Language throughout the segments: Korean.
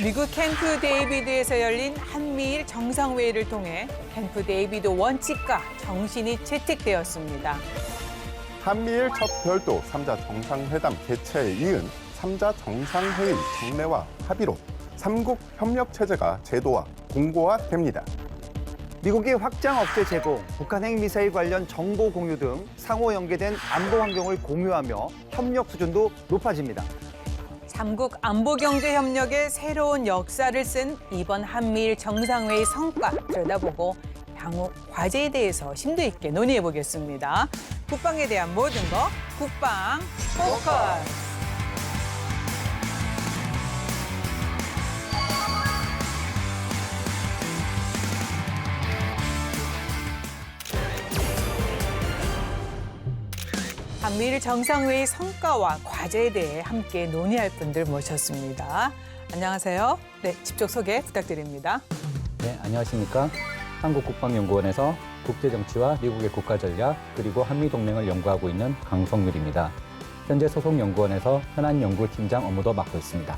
미국 캠프 데이비드에서 열린 한미일 정상회의를 통해 캠프 데이비드 원칙과 정신이 채택되었습니다. 한미일 첫 별도 3자 정상회담 개최에 이은 3자 정상회의 정례와 합의로 삼국 협력체제가 제도화, 공고화됩니다. 미국이 확장 억제 제공, 북한 핵미사일 관련 정보 공유 등 상호 연계된 안보 환경을 공유하며 협력 수준도 높아집니다. 삼국 안보경제협력의 새로운 역사를 쓴 이번 한미일 정상회의 성과 들여다보고 향후 과제에 대해서 심도 있게 논의해 보겠습니다. 국방에 대한 모든 것, 국방 포커스. 한미일 정상회의 성과와 과제에 대해 함께 논의할 분들 모셨습니다. 안녕하세요. 네, 직접 소개 부탁드립니다. 네, 안녕하십니까. 한국국방연구원에서 국제정치와 미국의 국가전략 그리고 한미동맹을 연구하고 있는 강성률입니다. 현재 소속연구원에서 현안연구팀장 업무도 맡고 있습니다.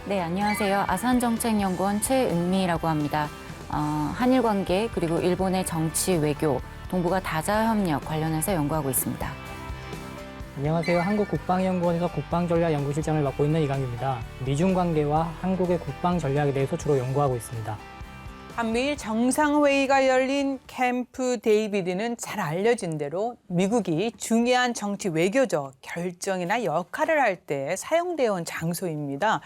네, 안녕하세요. 아산정책연구원 최은미라고 합니다. 한일 관계 그리고 일본의 정치, 외교, 동북아 다자협력 관련해서 연구하고 있습니다. 안녕하세요. 한국국방연구원에서 국방전략연구실장을 맡고 있는 이강규입니다. 미중 관계와 한국의 국방 전략에 대해서 주로 연구하고 있습니다. 한미일 정상회의가 열린 캠프 데이비드는 잘 알려진 대로 미국이 중요한 정치 외교적 결정이나 역할을 할 때 사용되어 온 장소입니다.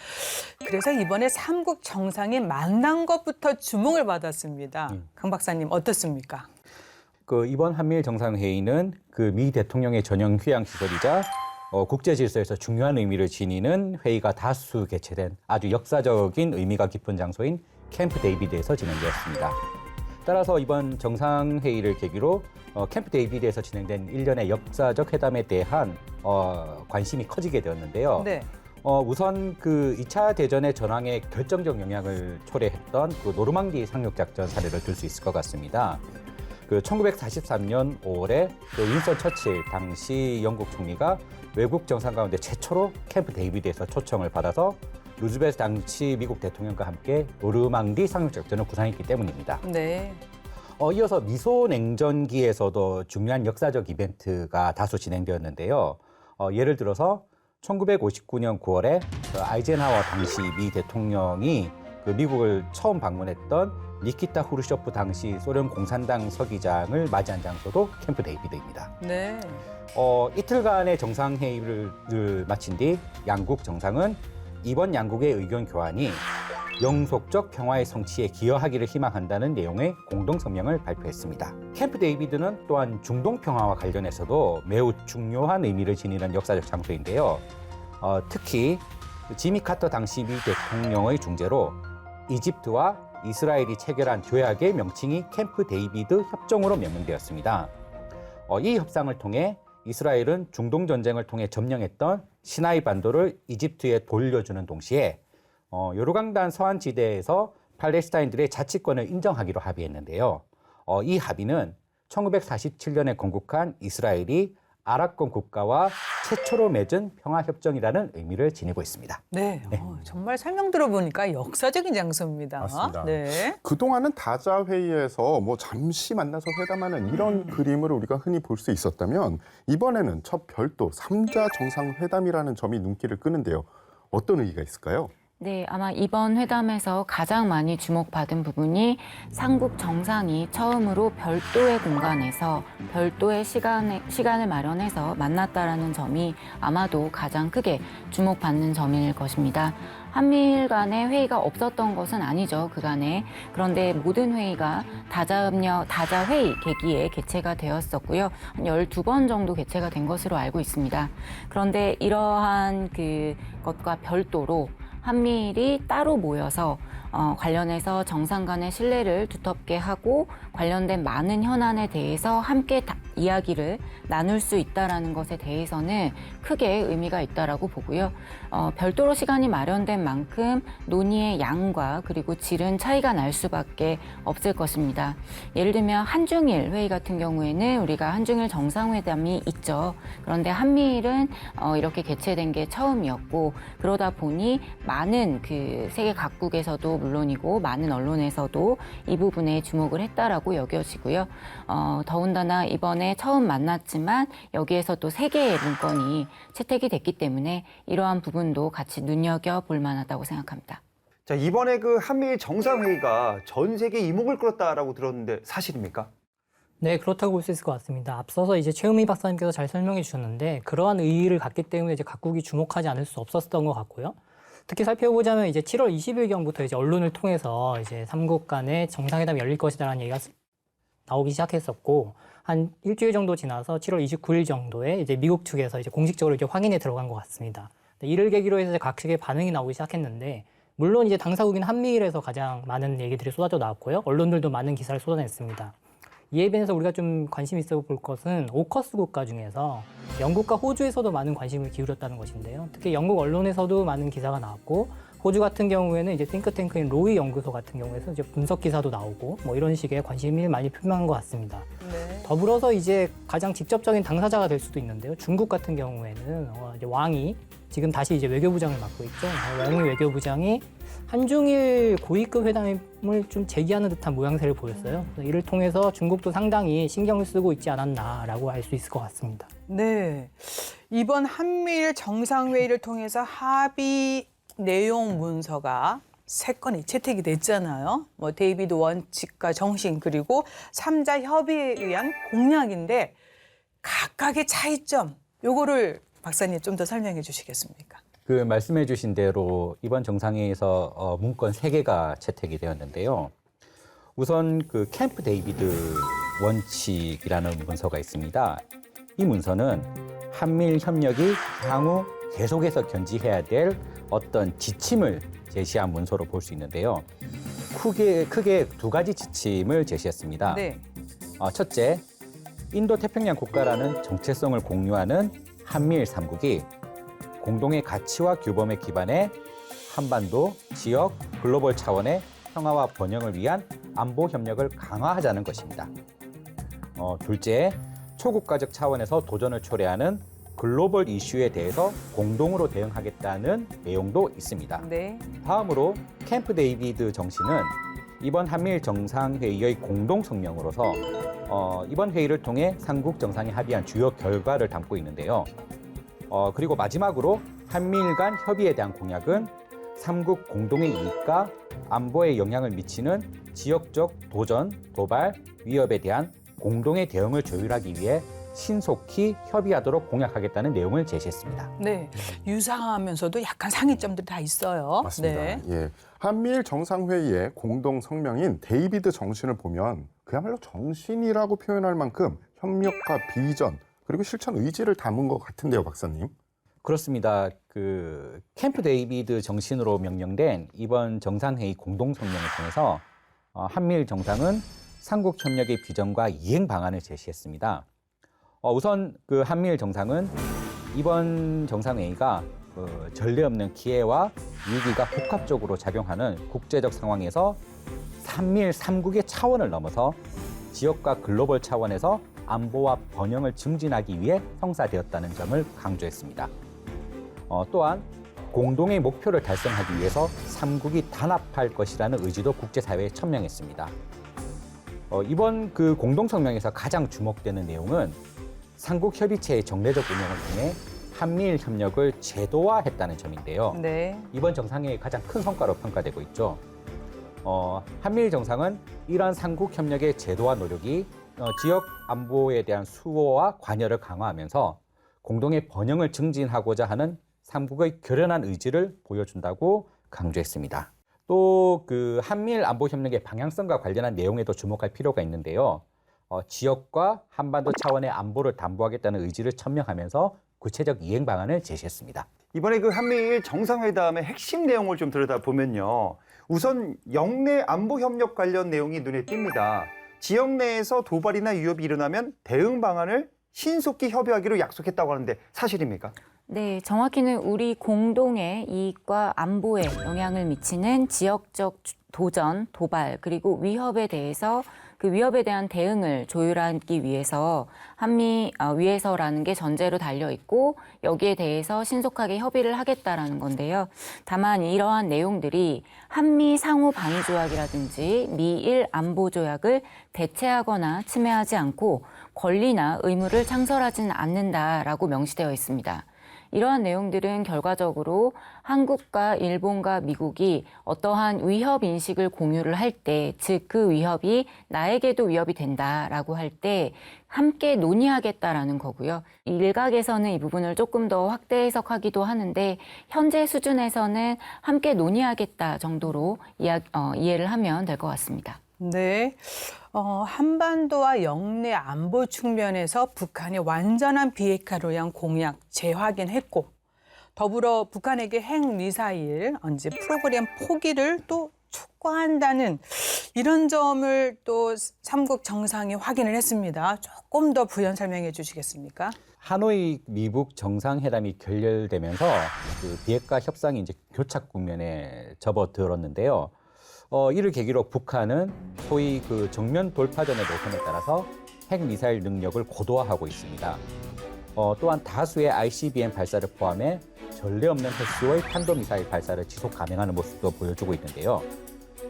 그래서 이번에 삼국 정상이 만난 것부터 주목을 받았습니다. 강 박사님 어떻습니까? 이번 한미일 정상회의는 미 대통령의 전용 휴양 시설이자 국제 질서에서 중요한 의미를 지니는 회의가 다수 개최된 아주 역사적인 의미가 깊은 장소인 캠프 데이비드에서 진행되었습니다. 따라서 이번 정상회의를 계기로 캠프 데이비드에서 진행된 일련의 역사적 회담에 대한 관심이 커지게 되었는데요. 네. 우선 2차 대전의 전황에 결정적 영향을 초래했던 노르망디 상륙작전 사례를 들 수 있을 것 같습니다. 1943년 5월에 윈스턴 처칠 당시 영국 총리가 외국 정상 가운데 최초로 캠프 데이비드에서 초청을 받아서 루즈벨트 당시 미국 대통령과 함께 노르망디 상륙작전을 구상했기 때문입니다. 네. 이어서 미소냉전기에서도 중요한 역사적 이벤트가 다수 진행되었는데요. 예를 들어서 1959년 9월에 아이젠하워 당시 미 대통령이 미국을 처음 방문했던 니키타 후르쇼프 당시 소련 공산당 서기장을 맞이한 장소도 캠프 데이비드입니다. 네. 이틀간의 정상회의를 마친 뒤 양국 정상은 이번 양국의 의견 교환이 영속적 평화의 성취에 기여하기를 희망한다는 내용의 공동성명을 발표했습니다. 캠프 데이비드는 또한 중동 평화와 관련해서도 매우 중요한 의미를 지니는 역사적 장소인데요. 특히 지미 카터 당시 미 대통령의 중재로 이집트와 이스라엘이 체결한 조약의 명칭이 캠프 데이비드 협정으로 명명되었습니다. 이 협상을 통해 이스라엘은 중동 전쟁을 통해 점령했던 시나이 반도를 이집트에 돌려주는 동시에 요르단강 서안 지대에서 팔레스타인들의 자치권을 인정하기로 합의했는데요. 이 합의는 1947년에 건국한 이스라엘이 아랍권 국가와 최초로 맺은 평화협정이라는 의미를 지니고 있습니다. 네. 정말 설명 들어보니까 역사적인 장소입니다. 맞습니다. 네. 그동안은 다자회의에서 잠시 만나서 회담하는 이런 그림을 우리가 흔히 볼 수 있었다면 이번에는 첫 별도 3자 정상회담이라는 점이 눈길을 끄는데요. 어떤 의의가 있을까요? 네, 아마 이번 회담에서 가장 많이 주목받은 부분이 삼국 정상이 처음으로 별도의 공간에서 별도의 시간을 마련해서 만났다라는 점이 아마도 가장 크게 주목받는 점일 것입니다. 한미일 간의 회의가 없었던 것은 아니죠, 그간에. 그런데 모든 회의가 다자회의 계기에 개최가 되었었고요. 한 12번 정도 개최가 된 것으로 알고 있습니다. 그런데 이러한 것과 별도로 한미일이 따로 모여서 관련해서 정상 간의 신뢰를 두텁게 하고 관련된 많은 현안에 대해서 함께 이야기를 나눌 수 있다라는 것에 대해서는 크게 의미가 있다라고 보고요. 별도로 시간이 마련된 만큼 논의의 양과 그리고 질은 차이가 날 수밖에 없을 것입니다. 예를 들면 한중일 회의 같은 경우에는 우리가 한중일 정상회담이 있죠. 그런데 한미일은 이렇게 개최된 게 처음이었고 그러다 보니 많은 그 세계 각국에서도 물론이고 많은 언론에서도 이 부분에 주목을 했다라고 여겨지고요. 더군다나 이번에 처음 만났지만 여기에서 또 3개의 문건이 채택이 됐기 때문에 이러한 부분도 같이 눈여겨볼 만하다고 생각합니다. 자, 이번에 그 한미일 정상회의가 전 세계 이목을 끌었다라고 들었는데 사실입니까? 네, 그렇다고 볼 수 있을 것 같습니다. 앞서서 이제 최은미 박사님께서 잘 설명해 주셨는데 그러한 의의를 갖기 때문에 이제 각국이 주목하지 않을 수 없었던 것 같고요. 특히 살펴보자면 이제 7월 20일경부터 이제 언론을 통해서 이제 3국 간의 정상회담이 열릴 것이다라는 얘기가 나오기 시작했었고 한 일주일 정도 지나서 7월 29일 정도에 이제 미국 측에서 이제 공식적으로 이제 확인에 들어간 것 같습니다. 이를 계기로 해서 각 측의 반응이 나오기 시작했는데 물론 이제 당사국인 한미일에서 가장 많은 얘기들이 쏟아져 나왔고요. 언론들도 많은 기사를 쏟아냈습니다. 이에 비해서 우리가 좀 관심 있어 볼 것은 오커스 국가 중에서 영국과 호주에서도 많은 관심을 기울였다는 것인데요. 특히 영국 언론에서도 많은 기사가 나왔고 호주 같은 경우에는 이제 싱크탱크인 로이 연구소 같은 경우에서 이제 분석 기사도 나오고 뭐 이런 식의 관심을 많이 표명한 것 같습니다. 네. 더불어서 이제 가장 직접적인 당사자가 될 수도 있는데요. 중국 같은 경우에는 이제 왕이 지금 다시 이제 외교부장을 맡고 있죠. 왕이 외교부장이 한중일 고위급 회담을 좀 제기하는 듯한 모양새를 보였어요. 그래서 이를 통해서 중국도 상당히 신경을 쓰고 있지 않았나라고 알 수 있을 것 같습니다. 네. 이번 한미일 정상회의를 통해서 합의 내용 문서가 3건이 채택이 됐잖아요. 뭐 데이비드 원칙과 정신 그리고 3자 협의에 의한 공약인데 각각의 차이점 요거를 박사님 좀 더 설명해 주시겠습니까? 그 말씀해 주신 대로 이번 정상회의에서 문건 3개가 채택이 되었는데요. 우선 그 캠프 데이비드 원칙이라는 문서가 있습니다. 이 문서는 한미일 협력이 향후 계속해서 견지해야 될 어떤 지침을 제시한 문서로 볼 수 있는데요. 크게 2가지 지침을 제시했습니다. 네. 첫째, 인도태평양 국가라는 정체성을 공유하는 한미일 3국이 공동의 가치와 규범에 기반해 한반도, 지역, 글로벌 차원의 평화와 번영을 위한 안보 협력을 강화하자는 것입니다. 둘째, 초국가적 차원에서 도전을 초래하는 글로벌 이슈에 대해서 공동으로 대응하겠다는 내용도 있습니다. 네. 다음으로 캠프 데이비드 정신은 이번 한미일 정상회의의 공동 성명으로서 이번 회의를 통해 삼국 정상이 합의한 주요 결과를 담고 있는데요. 그리고 마지막으로 한미일 간 협의에 대한 공약은 삼국 공동의 이익과 안보에 영향을 미치는 지역적 도전, 도발, 위협에 대한 공동의 대응을 조율하기 위해 신속히 협의하도록 공약하겠다는 내용을 제시했습니다. 네. 유사하면서도 약간 상이점들이 다 있어요. 맞습니다. 네. 예. 한미일 정상회의의 공동 성명인 데이비드 정신을 보면 그야말로 정신이라고 표현할 만큼 협력과 비전 그리고 실천 의지를 담은 것 같은데요, 박사님. 그렇습니다. 그 캠프 데이비드 정신으로 명명된 이번 정상회의 공동 성명을 통해서 한미일 정상은 삼국 협력의 비전과 이행 방안을 제시했습니다. 우선 그 한미일 정상은 이번 정상회의가 전례 없는 기회와 위기가 복합적으로 작용하는 국제적 상황에서 한미일 3국의 차원을 넘어서 지역과 글로벌 차원에서 안보와 번영을 증진하기 위해 성사되었다는 점을 강조했습니다. 또한 공동의 목표를 달성하기 위해서 3국이 단합할 것이라는 의지도 국제사회에 천명했습니다. 이번 그 공동성명에서 가장 주목되는 내용은 삼국 협의체의 정례적 운영을 통해 한미일 협력을 제도화했다는 점인데요. 네. 이번 정상회의 가장 큰 성과로 평가되고 있죠. 한미일 정상은 이러한 삼국 협력의 제도화 노력이 지역 안보에 대한 수호와 관여를 강화하면서 공동의 번영을 증진하고자 하는 삼국의 결연한 의지를 보여준다고 강조했습니다. 또 그 한미일 안보 협력의 방향성과 관련한 내용에도 주목할 필요가 있는데요. 지역과 한반도 차원의 안보를 담보하겠다는 의지를 천명하면서 구체적 이행 방안을 제시했습니다. 이번에 그 한미일 정상회담의 핵심 내용을 좀 들여다보면요. 우선 영내 안보 협력 관련 내용이 눈에 띕니다. 지역 내에서 도발이나 위협이 일어나면 대응 방안을 신속히 협의하기로 약속했다고 하는데 사실입니까? 네, 정확히는 우리 공동의 이익과 안보에 영향을 미치는 지역적 도전, 도발, 그리고 위협에 대해서 그 위협에 대한 대응을 조율하기 위해서 한미 위해서라는 게 전제로 달려 있고 여기에 대해서 신속하게 협의를 하겠다라는 건데요. 다만 이러한 내용들이 한미 상호 방위 조약이라든지 미일 안보 조약을 대체하거나 침해하지 않고 권리나 의무를 창설하지는 않는다라고 명시되어 있습니다. 이러한 내용들은 결과적으로 한국과 일본과 미국이 어떠한 위협 인식을 공유를 할 때, 즉 그 위협이 나에게도 위협이 된다라고 할 때 함께 논의하겠다라는 거고요. 일각에서는 이 부분을 조금 더 확대 해석하기도 하는데 현재 수준에서는 함께 논의하겠다 정도로 이해를 하면 될 것 같습니다. 네. 한반도와 영내 안보 측면에서 북한의 완전한 비핵화를 위한 공약 재확인했고 더불어 북한에게 핵미사일 언제 프로그램 포기를 또 촉구한다는 이런 점을 또 삼국 정상이 확인을 했습니다. 조금 더 부연 설명해 주시겠습니까? 하노이 미북 정상회담이 결렬되면서 그 비핵화 협상이 이제 교착 국면에 접어들었는데요. 이를 계기로 북한은 소위 그 정면 돌파전의 노선에 따라서 핵미사일 능력을 고도화하고 있습니다. 또한 다수의 ICBM 발사를 포함해 전례 없는 횟수의 탄도미사일 발사를 지속 감행하는 모습도 보여주고 있는데요.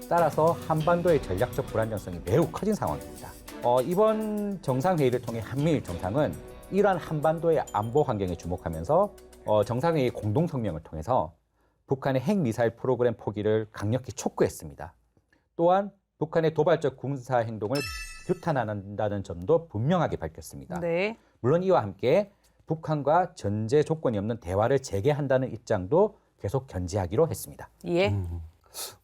따라서 한반도의 전략적 불안정성이 매우 커진 상황입니다. 이번 정상회의를 통해 한미일 정상은 이러한 한반도의 안보 환경에 주목하면서 정상회의 공동성명을 통해서 북한의 핵미사일 프로그램 포기를 강력히 촉구했습니다. 또한 북한의 도발적 군사 행동을 규탄한다는 점도 분명하게 밝혔습니다. 네. 물론 이와 함께 북한과 전제 조건이 없는 대화를 재개한다는 입장도 계속 견지하기로 했습니다. 예.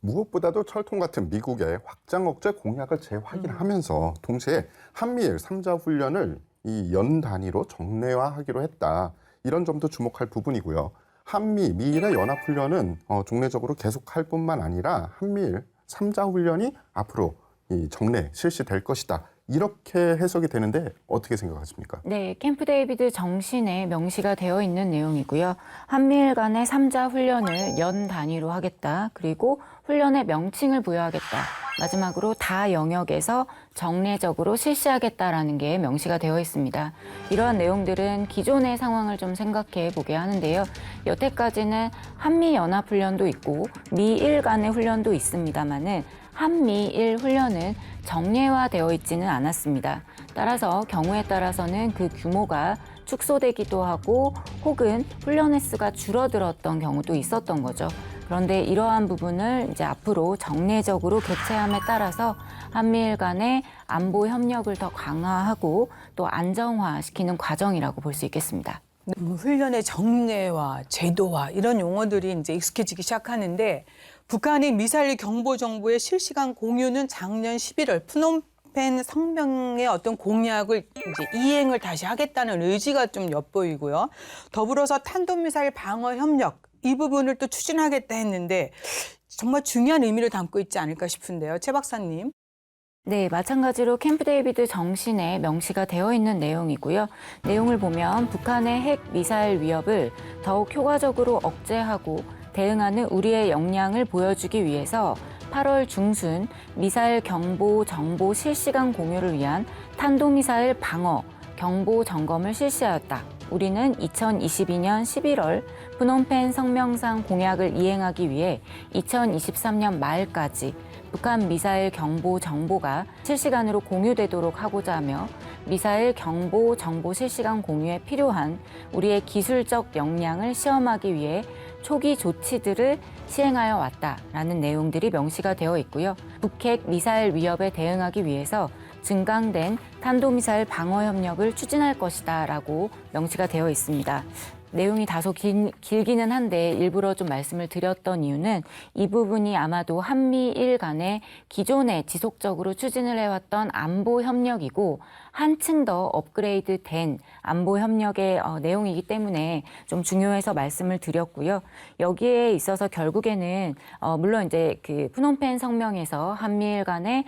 무엇보다도 철통 같은 미국의 확장 억제 공약을 재확인하면서 동시에 한미일 3자 훈련을 이 연 단위로 정례화하기로 했다. 이런 점도 주목할 부분이고요. 한미, 미일의 연합훈련은 종례적으로 계속할 뿐만 아니라 한미일 3자 훈련이 앞으로 이 정례 실시될 것이다. 이렇게 해석이 되는데 어떻게 생각하십니까? 네, 캠프 데이비드 정신에 명시가 되어 있는 내용이고요. 한미일 간의 3자 훈련을 연 단위로 하겠다. 그리고 훈련의 명칭을 부여하겠다. 마지막으로 다 영역에서 정례적으로 실시하겠다라는 게 명시가 되어 있습니다. 이러한 내용들은 기존의 상황을 좀 생각해 보게 하는데요. 여태까지는 한미연합훈련도 있고 미일 간의 훈련도 있습니다만은 한미일 훈련은 정례화되어 있지는 않았습니다. 따라서 경우에 따라서는 그 규모가 축소되기도 하고 혹은 훈련 횟수가 줄어들었던 경우도 있었던 거죠. 그런데 이러한 부분을 이제 앞으로 정례적으로 개최함에 따라서 한미일 간의 안보 협력을 더 강화하고 또 안정화시키는 과정이라고 볼 수 있겠습니다. 훈련의 정례화, 제도화 이런 용어들이 이제 익숙해지기 시작하는데 북한이 미사일 경보 정보의 실시간 공유는 작년 11월 프놈펜 성명의 어떤 공약을 이제 이행을 다시 하겠다는 의지가 좀 엿보이고요. 더불어서 탄도미사일 방어 협력 이 부분을 또 추진하겠다 했는데 정말 중요한 의미를 담고 있지 않을까 싶은데요. 최 박사님. 네, 마찬가지로 캠프 데이비드 정신에 명시가 되어 있는 내용이고요. 내용을 보면 북한의 핵 미사일 위협을 더욱 효과적으로 억제하고 대응하는 우리의 역량을 보여주기 위해서 8월 중순 미사일 경보 정보 실시간 공유를 위한 탄도미사일 방어 경보 점검을 실시하였다. 우리는 2022년 11월 프놈펜 성명상 공약을 이행하기 위해 2023년 말까지 북한 미사일 경보 정보가 실시간으로 공유되도록 하고자 하며 미사일 경보 정보 실시간 공유에 필요한 우리의 기술적 역량을 시험하기 위해 초기 조치들을 시행하여 왔다라는 내용들이 명시가 되어 있고요. 북핵 미사일 위협에 대응하기 위해서 증강된 탄도미사일 방어 협력을 추진할 것이다라고 명시가 되어 있습니다. 내용이 다소 길기는 한데 일부러 좀 말씀을 드렸던 이유는 이 부분이 아마도 한미일 간에 기존에 지속적으로 추진을 해왔던 안보 협력이고 한층 더 업그레이드된 안보 협력의 내용이기 때문에 좀 중요해서 말씀을 드렸고요. 여기에 있어서 결국에는 물론 이제 그 푸놈펜 성명에서 한미일 간의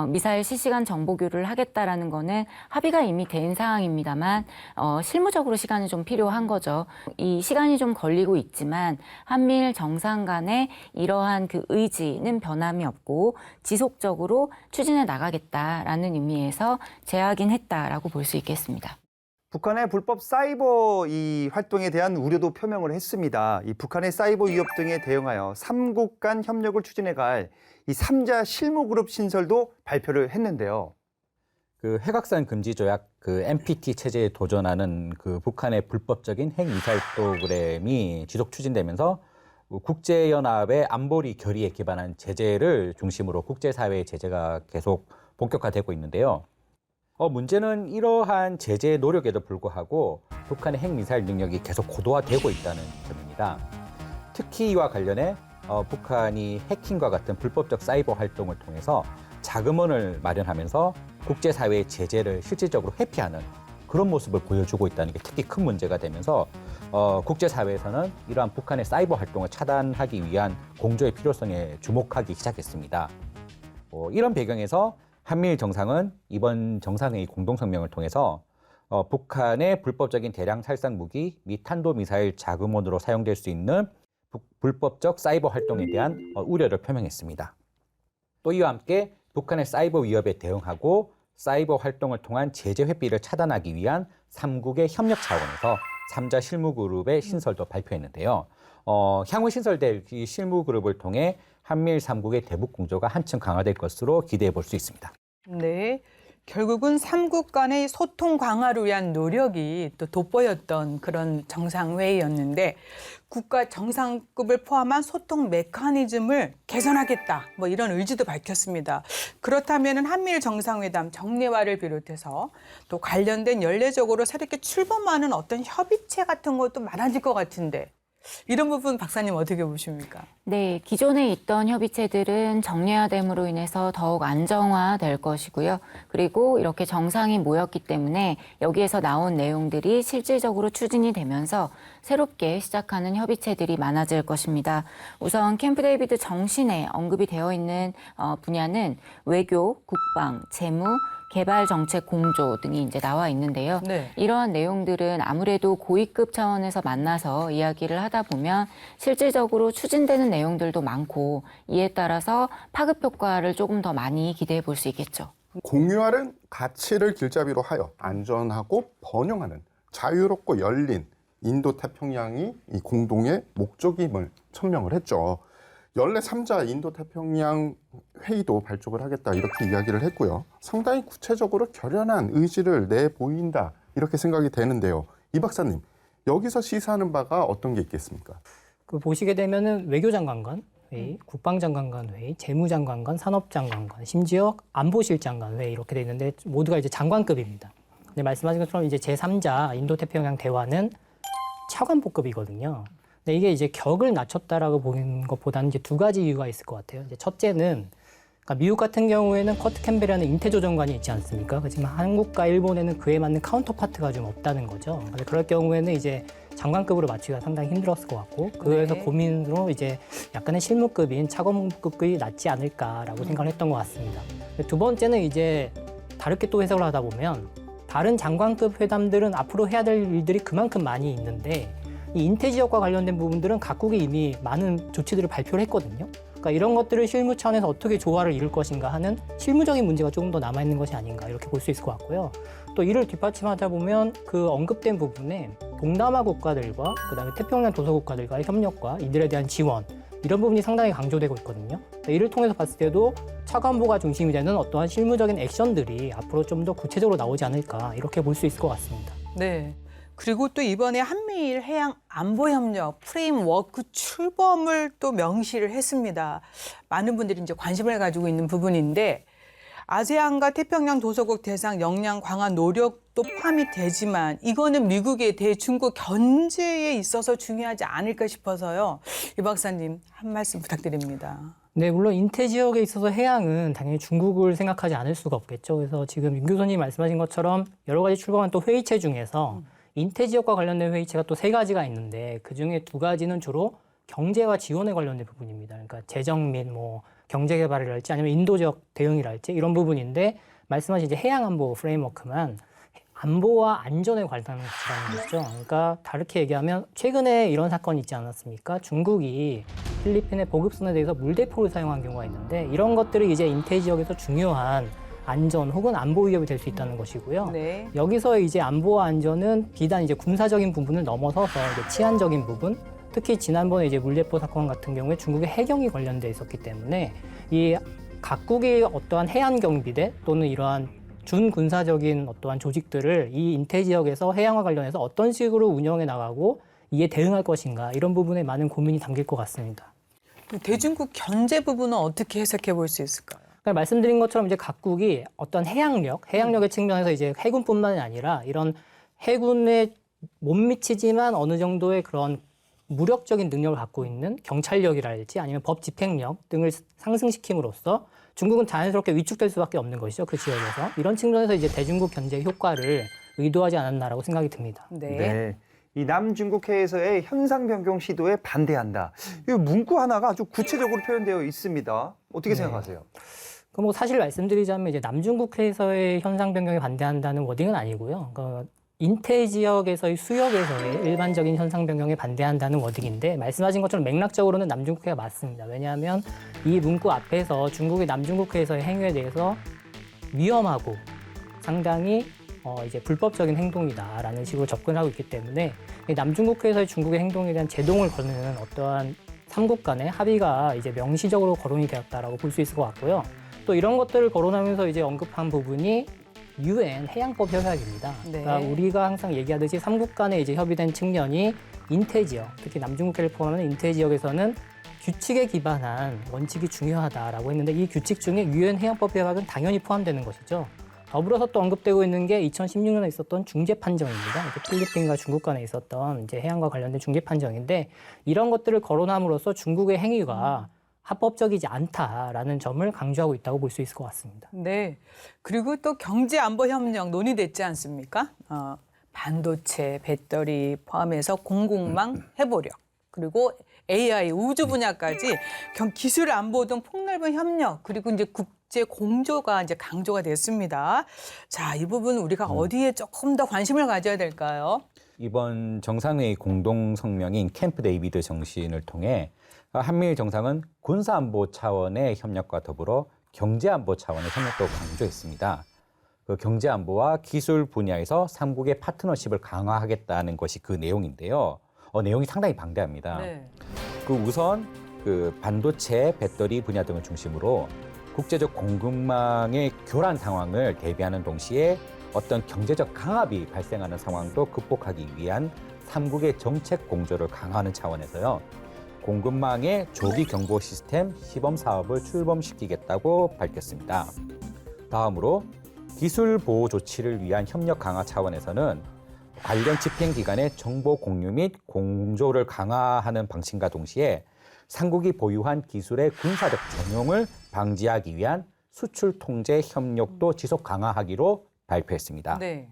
미사일 실시간 정보 교류를 하겠다라는 거는 합의가 이미 된 사항입니다만 실무적으로 시간이 좀 필요한 거죠. 이 시간이 좀 걸리고 있지만 한미일 정상 간의 이러한 그 의지는 변함이 없고 지속적으로 추진해 나가겠다라는 의미에서 재확인했다라고 볼 수 있겠습니다. 북한의 불법 사이버 이 활동에 대한 우려도 표명을 했습니다. 이 북한의 사이버 위협 등에 대응하여 3국 간 협력을 추진해갈 이 3자 실무그룹 신설도 발표를 했는데요. 그 핵확산 금지 조약 그 NPT 체제에 도전하는 그 북한의 불법적인 핵 미사일 프로그램이 지속 추진되면서 국제연합의 안보리 결의에 기반한 제재를 중심으로 국제사회의 제재가 계속 본격화되고 있는데요. 문제는 이러한 제재 노력에도 불구하고 북한의 핵미사일 능력이 계속 고도화되고 있다는 점입니다. 특히 이와 관련해 북한이 해킹과 같은 불법적 사이버 활동을 통해서 자금원을 마련하면서 국제사회의 제재를 실질적으로 회피하는 그런 모습을 보여주고 있다는 게 특히 큰 문제가 되면서 국제사회에서는 이러한 북한의 사이버 활동을 차단하기 위한 공조의 필요성에 주목하기 시작했습니다. 이런 배경에서 한미일 정상은 이번 정상회의 공동성명을 통해서 북한의 불법적인 대량 살상 무기 및 탄도미사일 자금원으로 사용될 수 있는 불법적 사이버 활동에 대한 우려를 표명했습니다. 또 이와 함께 북한의 사이버 위협에 대응하고 사이버 활동을 통한 제재 회피를 차단하기 위한 3국의 협력 차원에서 3자 실무그룹의 신설도 발표했는데요. 향후 신설될 이 실무그룹을 통해 한미일 3국의 대북 공조가 한층 강화될 것으로 기대해 볼 수 있습니다. 네. 결국은 3국 간의 소통 강화를 위한 노력이 또 돋보였던 그런 정상회의였는데 국가 정상급을 포함한 소통 메커니즘을 개선하겠다. 뭐 이런 의지도 밝혔습니다. 그렇다면 한미일 정상회담 정례화를 비롯해서 또 관련된 연례적으로 새롭게 출범하는 어떤 협의체 같은 것도 많아질 것 같은데 이런 부분 박사님 어떻게 보십니까? 네, 기존에 있던 협의체들은 정례화됨으로 인해서 더욱 안정화될 것이고요. 그리고 이렇게 정상이 모였기 때문에 여기에서 나온 내용들이 실질적으로 추진이 되면서 새롭게 시작하는 협의체들이 많아질 것입니다. 우선 캠프 데이비드 정신에 언급이 되어 있는 분야는 외교, 국방, 재무, 개발 정책 공조 등이 이제 나와 있는데요. 네. 이러한 내용들은 아무래도 고위급 차원에서 만나서 이야기를 하다 보면 실질적으로 추진되는 내용들도 많고 이에 따라서 파급 효과를 조금 더 많이 기대해 볼 수 있겠죠. 공유하는 가치를 길잡이로 하여 안전하고 번영하는 자유롭고 열린 인도태평양이 이 공동의 목적임을 천명을 했죠. 연례 3자 인도태평양 회의도 발족을 하겠다 이렇게 이야기를 했고요. 상당히 구체적으로 결연한 의지를 내보인다 이렇게 생각이 되는데요. 이 박사님, 여기서 시사하는 바가 어떤 게 있겠습니까? 그 보시게 되면은 외교장관 간 회의, 국방장관 간 회의, 재무장관 간, 산업장관 간, 심지어 안보실장 간 회의 이렇게 돼 있는데 모두가 이제 장관급입니다. 근데 말씀하신 것처럼 이제 제3자 인도태평양 대화는 차관보급이거든요. 근데 이게 이제 격을 낮췄다라고 보는 것보다는 이제 두 가지 이유가 있을 것 같아요. 이제 첫째는 그러니까 미국 같은 경우에는 커트 캠벨이라는 인태조정관이 있지 않습니까? 하지만 한국과 일본에는 그에 맞는 카운터파트가 좀 없다는 거죠. 그래서 그럴 경우에는 이제 장관급으로 맞추기가 상당히 힘들었을 것 같고 그래서 네. 고민으로 이제 약간의 실무급인 차관급이 낫지 않을까라고 생각을 했던 것 같습니다. 두 번째는 이제 다르게 또 해석을 하다 보면 다른 장관급 회담들은 앞으로 해야 될 일들이 그만큼 많이 있는데 이 인태 지역과 관련된 부분들은 각국이 이미 많은 조치들을 발표를 했거든요. 그러니까 이런 것들을 실무 차원에서 어떻게 조화를 이룰 것인가 하는 실무적인 문제가 조금 더 남아있는 것이 아닌가 이렇게 볼 수 있을 것 같고요. 또 이를 뒷받침하다 보면 그 언급된 부분에 동남아 국가들과 그다음에 태평양 도서국가들과의 협력과 이들에 대한 지원 이런 부분이 상당히 강조되고 있거든요. 이를 통해서 봤을 때도 차관보가 중심이 되는 어떠한 실무적인 액션들이 앞으로 좀 더 구체적으로 나오지 않을까 이렇게 볼 수 있을 것 같습니다. 네. 그리고 또 이번에 한미일 해양 안보협력 프레임워크 출범을 또 명시를 했습니다. 많은 분들이 이제 관심을 가지고 있는 부분인데 아세안과 태평양 도서국 대상 역량 강화 노력도 포함이 되지만 이거는 미국의 대중국 견제에 있어서 중요하지 않을까 싶어서요. 이 박사님 한 말씀 부탁드립니다. 네, 물론 인태 지역에 있어서 해양은 당연히 중국을 생각하지 않을 수가 없겠죠. 그래서 지금 윤 교수님 말씀하신 것처럼 여러 가지 출범한 또 회의체 중에서 인태 지역과 관련된 회의체가 또 3가지가 있는데 그중에 2가지는 주로 경제와 지원에 관련된 부분입니다. 그러니까 재정 및 뭐 경제 개발이랄지 아니면 인도적 대응이랄지 이런 부분인데 말씀하신 이제 해양 안보 프레임워크만 안보와 안전에 관련한 것이라는 거죠. 그러니까 다르게 얘기하면 최근에 이런 사건이 있지 않았습니까? 중국이 필리핀의 보급선에 대해서 물대포를 사용한 경우가 있는데 이런 것들이 이제 인태 지역에서 중요한 안전 혹은 안보 위협이 될 수 있다는 것이고요. 네. 여기서 이제 안보와 안전은 비단 이제 군사적인 부분을 넘어서서 이제 치안적인 부분, 특히 지난번에 이제 물대포 사건 같은 경우에 중국의 해경이 관련돼 있었기 때문에 이 각국의 어떠한 해안 경비대 또는 이러한 준군사적인 어떠한 조직들을 이 인태 지역에서 해양과 관련해서 어떤 식으로 운영해 나가고 이에 대응할 것인가 이런 부분에 많은 고민이 담길 것 같습니다. 그 대중국 견제 부분은 어떻게 해석해 볼 수 있을까요? 그러니까 말씀드린 것처럼 이제 각국이 어떤 해양력의 측면에서 이제 해군뿐만이 아니라 이런 해군에 못 미치지만 어느 정도의 그런 무력적인 능력을 갖고 있는 경찰력이랄지 아니면 법 집행력 등을 상승시킴으로써 중국은 자연스럽게 위축될 수밖에 없는 것이죠. 그 지역에서. 이런 측면에서 이제 대중국 견제 효과를 의도하지 않았나라고 생각이 듭니다. 네. 이 남중국해에서의 현상 변경 시도에 반대한다. 이 문구 하나가 아주 구체적으로 표현되어 있습니다. 어떻게 생각하세요? 뭐 사실 말씀드리자면 이제 남중국해에서의 현상 변경에 반대한다는 워딩은 아니고요. 그러니까 인태 지역에서의 수역에서의 일반적인 현상 변경에 반대한다는 워딩인데 말씀하신 것처럼 맥락적으로는 남중국해가 맞습니다. 왜냐하면 이 문구 앞에서 중국이 남중국해에서의 행위에 대해서 위험하고 상당히 이제 불법적인 행동이다라는 식으로 접근하고 있기 때문에 남중국해에서의 중국의 행동에 대한 제동을 거는 어떠한 삼국 간의 합의가 이제 명시적으로 거론이 되었다라고 볼 수 있을 것 같고요. 또 이런 것들을 거론하면서 이제 언급한 부분이 UN 해양법 협약입니다. 네. 그러니까 우리가 항상 얘기하듯이 삼국 간에 이제 협의된 측면이 인태 지역, 특히 남중국해를 포함하는 인태 지역에서는 규칙에 기반한 원칙이 중요하다라고 했는데 이 규칙 중에 UN 해양법 협약은 당연히 포함되는 것이죠. 더불어서 또 언급되고 있는 게 2016년에 있었던 중재 판정입니다. 필리핀과 중국 간에 있었던 이제 해양과 관련된 중재 판정인데 이런 것들을 거론함으로써 중국의 행위가 합법적이지 않다라는 점을 강조하고 있다고 볼 수 있을 것 같습니다. 네. 그리고 또 경제안보협력 논의됐지 않습니까? 반도체, 배터리 포함해서 공급망 해보력, 그리고 AI, 우주 분야까지 기술 안보 등 폭넓은 협력, 그리고 이제 국제 공조가 이제 강조가 됐습니다. 자, 이 부분 우리가 어디에 조금 더 관심을 가져야 될까요? 이번 정상회의 공동 성명인 캠프 데이비드 정신을 통해 한미일 정상은 군사안보 차원의 협력과 더불어 경제안보 차원의 협력도 강조했습니다. 그 경제안보와 기술 분야에서 삼국의 파트너십을 강화하겠다는 것이 그 내용인데요. 내용이 상당히 방대합니다. 네. 그 우선 그 반도체, 배터리 분야 등을 중심으로 국제적 공급망의 교란 상황을 대비하는 동시에 어떤 경제적 강압이 발생하는 상황도 극복하기 위한 삼국의 정책 공조를 강화하는 차원에서요. 공급망의 조기 경보 시스템 시범 사업을 출범시키겠다고 밝혔습니다. 다음으로 기술 보호 조치를 위한 협력 강화 차원에서는 관련 집행기관의 정보 공유 및 공조를 강화하는 방침과 동시에 삼국이 보유한 기술의 군사적 전용을 방지하기 위한 수출 통제 협력도 지속 강화하기로 발표했습니다. 네.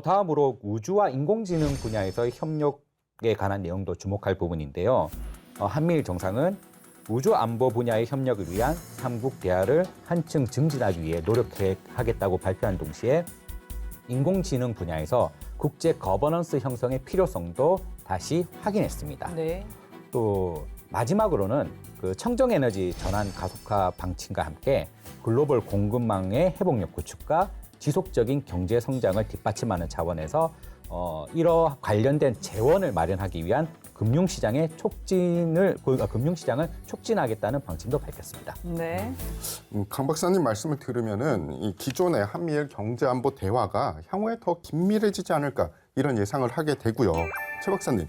다음으로 우주와 인공지능 분야에서의 협력에 관한 내용도 주목할 부분인데요. 한미일 정상은 우주 안보 분야의 협력을 위한 삼국 대화를 한층 증진하기 위해 노력하겠다고 발표한 동시에 인공지능 분야에서 국제 거버넌스 형성의 필요성도 다시 확인했습니다. 네. 또 마지막으로는 그 청정에너지 전환 가속화 방침과 함께 글로벌 공급망의 회복력 구축과 지속적인 경제 성장을 뒷받침하는 차원에서 이러 관련된 재원을 마련하기 위한 금융시장을 촉진하겠다는 방침도 밝혔습니다. 네. 강 박사님 말씀을 들으면은 이 기존의 한미일 경제안보 대화가 향후에 더 긴밀해지지 않을까 이런 예상을 하게 되고요. 최 박사님,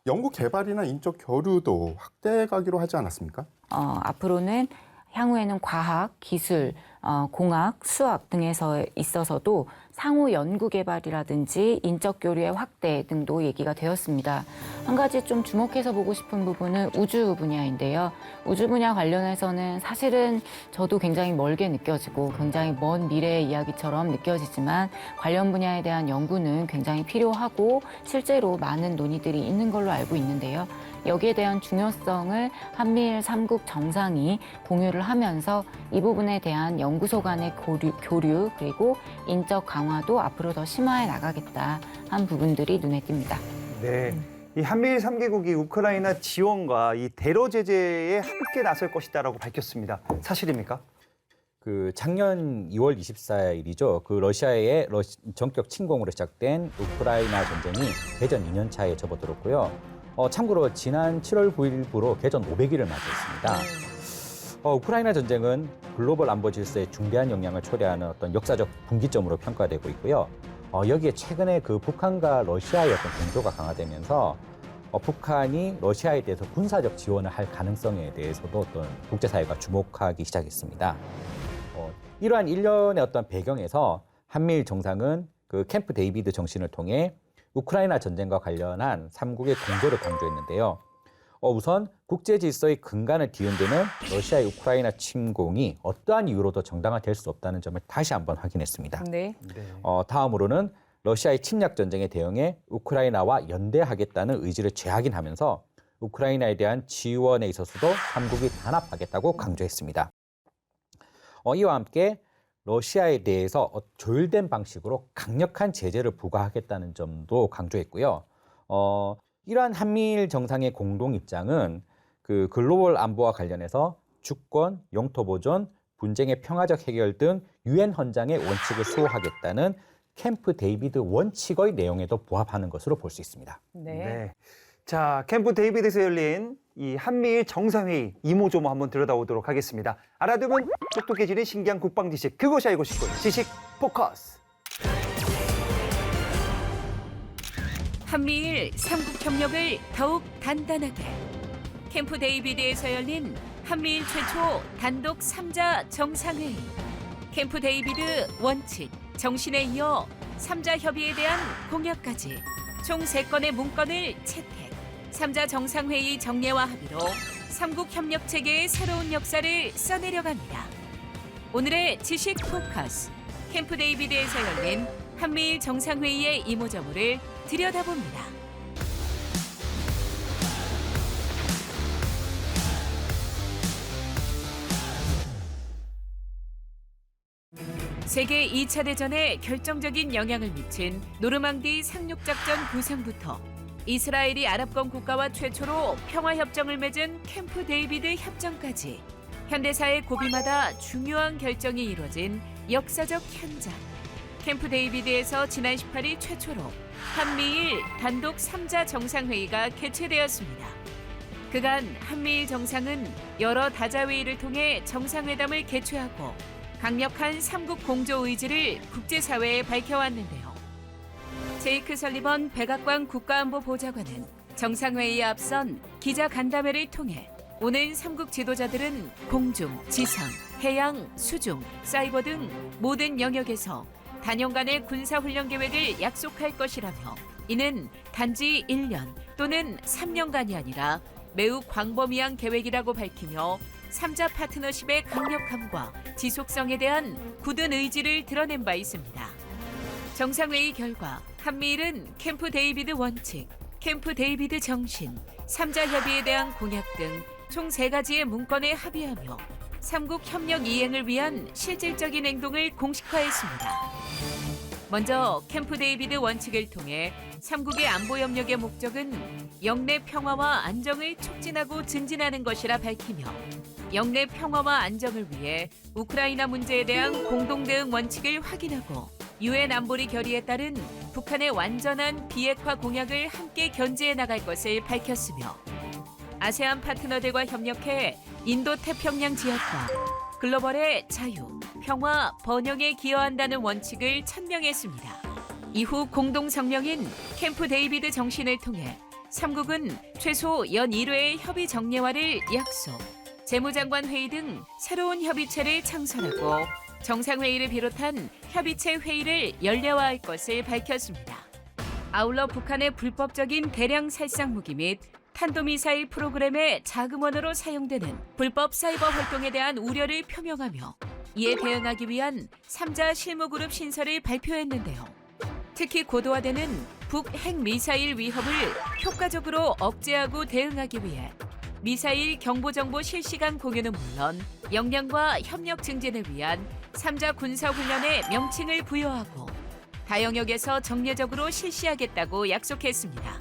연구 개발이나 인적 교류도 확대해 가기로 하지 않았습니까? 앞으로는 향후에는 과학, 기술, 공학, 수학 등에서 있어서도 상호 연구 개발이라든지 인적 교류의 확대 등도 얘기가 되었습니다. 한 가지 좀 주목해서 보고 싶은 부분은 우주 분야인데요. 우주 분야 관련해서는 사실은 저도 굉장히 멀게 느껴지고 굉장히 먼 미래의 이야기처럼 느껴지지만 관련 분야에 대한 연구는 굉장히 필요하고 실제로 많은 논의들이 있는 걸로 알고 있는데요. 여기에 대한 중요성을 한미일 3국 정상이 공유를 하면서 이 부분에 대한 연구소 간의 교류 그리고 인적 강화도 앞으로 더 심화해 나가겠다 한 부분들이 눈에 띕니다. 네. 이 한미일 3개국이 우크라이나 지원과 이 대러 제재에 함께 나설 것이다라고 밝혔습니다. 사실입니까? 그 작년 2월 24일이죠. 그 러시아의 전격 침공으로 시작된 우크라이나 전쟁이 개전 2년 차에 접어들었고요. 참고로 지난 7월 9일부로 개전 500일을 맞이했습니다. 우크라이나 전쟁은 글로벌 안보 질서에 중대한 영향을 초래하는 어떤 역사적 분기점으로 평가되고 있고요. 여기에 최근에 그 북한과 러시아의 어떤 공조가 강화되면서 북한이 러시아에 대해서 군사적 지원을 할 가능성에 대해서도 어떤 국제사회가 주목하기 시작했습니다. 이러한 일련의 어떤 배경에서 한미일 정상은 그 캠프 데이비드 정신을 통해 우크라이나 전쟁과 관련한 3국의 공조를 강조했는데요. 우선 국제 질서의 근간을 뒤흔드는 러시아의 우크라이나 침공이 어떠한 이유로도 정당화될 수 없다는 점을 다시 한번 확인했습니다. 네. 다음으로는 러시아의 침략 전쟁에 대응해 우크라이나와 연대하겠다는 의지를 재확인하면서 우크라이나에 대한 지원에 있어서도 3국이 단합하겠다고 강조했습니다. 이와 함께 러시아에 대해서 조율된 방식으로 강력한 제재를 부과하겠다는 점도 강조했고요. 이러한 한미일 정상의 공동 입장은 그 글로벌 안보와 관련해서 주권, 영토 보존, 분쟁의 평화적 해결 등 유엔 헌장의 원칙을 수호하겠다는 캠프 데이비드 원칙의 내용에도 부합하는 것으로 볼 수 있습니다. 네. 자, 캠프 데이비드에서 열린 이 한미일 정상회의 이모저모 한번 들여다보도록 하겠습니다. 알아두면 똑똑해지는 신기한 국방 지식, 그것이 알고 싶군 지식 포커스. 한미일 3국 협력을 더욱 단단하게. 캠프 데이비드에서 열린 한미일 최초 단독 3자 정상회의. 캠프 데이비드 원칙, 정신에 이어 3자 협의에 대한 공약까지 총 3건의 문건을 채택. 3자 정상회의 정례와 합의로 3국 협력 체계의 새로운 역사를 써내려갑니다. 오늘의 지식 포커스, 캠프 데이비드에서 열린 한미일 정상회의의 이모저모를 들여다봅니다. 세계 2차 대전에 결정적인 영향을 미친 노르망디 상륙작전 구상부터 이스라엘이 아랍권 국가와 최초로 평화협정을 맺은 캠프 데이비드 협정까지 현대사의 고비마다 중요한 결정이 이뤄진 역사적 현장. 캠프 데이비드에서 지난 18일 최초로 한미일 단독 3자 정상회의가 개최되었습니다. 그간 한미일 정상은 여러 다자회의를 통해 정상회담을 개최하고 강력한 3국 공조 의지를 국제사회에 밝혀왔는데요. 제이크 설리번 백악관 국가안보보좌관은 정상회의에 앞선 기자간담회를 통해 오는 3국 지도자들은 공중, 지상, 해양, 수중, 사이버 등 모든 영역에서 단연간의 군사훈련 계획을 약속할 것이라며 이는 단지 1년 또는 3년간이 아니라 매우 광범위한 계획이라고 밝히며 3자 파트너십의 강력함과 지속성에 대한 굳은 의지를 드러낸 바 있습니다. 정상회의 결과 한미일은 캠프 데이비드 원칙, 캠프 데이비드 정신, 3자 협의에 대한 공약 등 총 3가지의 문건에 합의하며 3국 협력 이행을 위한 실질적인 행동을 공식화했습니다. 먼저 캠프 데이비드 원칙을 통해 3국의 안보 협력의 목적은 영내 평화와 안정을 촉진하고 증진하는 것이라 밝히며 영내 평화와 안정을 위해 우크라이나 문제에 대한 공동 대응 원칙을 확인하고 유엔 안보리 결의에 따른 북한의 완전한 비핵화 공약을 함께 견지해 나갈 것을 밝혔으며 아세안 파트너들과 협력해 인도태평양 지역과 글로벌의 자유, 평화, 번영에 기여한다는 원칙을 천명했습니다. 이후 공동 성명인 캠프 데이비드 정신을 통해 3국은 최소 연 1회의 협의 정례화를 약속, 재무장관 회의 등 새로운 협의체를 창설하고 정상회의를 비롯한 협의체 회의를 연례화할 것을 밝혔습니다. 아울러 북한의 불법적인 대량 살상 무기 및 탄도미사일 프로그램의 자금원으로 사용되는 불법 사이버 활동에 대한 우려를 표명하며 이에 대응하기 위한 3자 실무그룹 신설을 발표했는데요. 특히 고도화되는 북핵 미사일 위협을 효과적으로 억제하고 대응하기 위해 미사일 경보정보 실시간 공유는 물론 역량과 협력 증진을 위한 3자 군사훈련의 명칭을 부여하고 다영역에서 정례적으로 실시하겠다고 약속했습니다.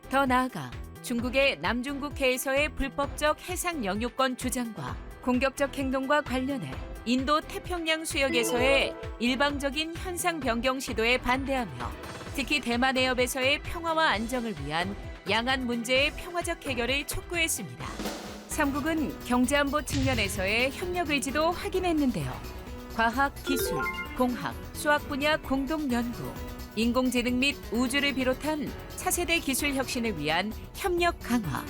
더 나아가 중국의 남중국해에서의 불법적 해상 영유권 주장과 공격적 행동과 관련해 인도 태평양 수역에서의 일방적인 현상 변경 시도에 반대하며 특히 대만 해협에서의 평화와 안정을 위한 양안 문제의 평화적 해결을 촉구했습니다. 3국은 경제안보 측면에서의 협력 의지도 확인했는데요. 과학, 기술, 공학, 수학 분야 공동 연구, 인공지능 및 우주를 비롯한 차세대 기술 혁신을 위한 협력 강화,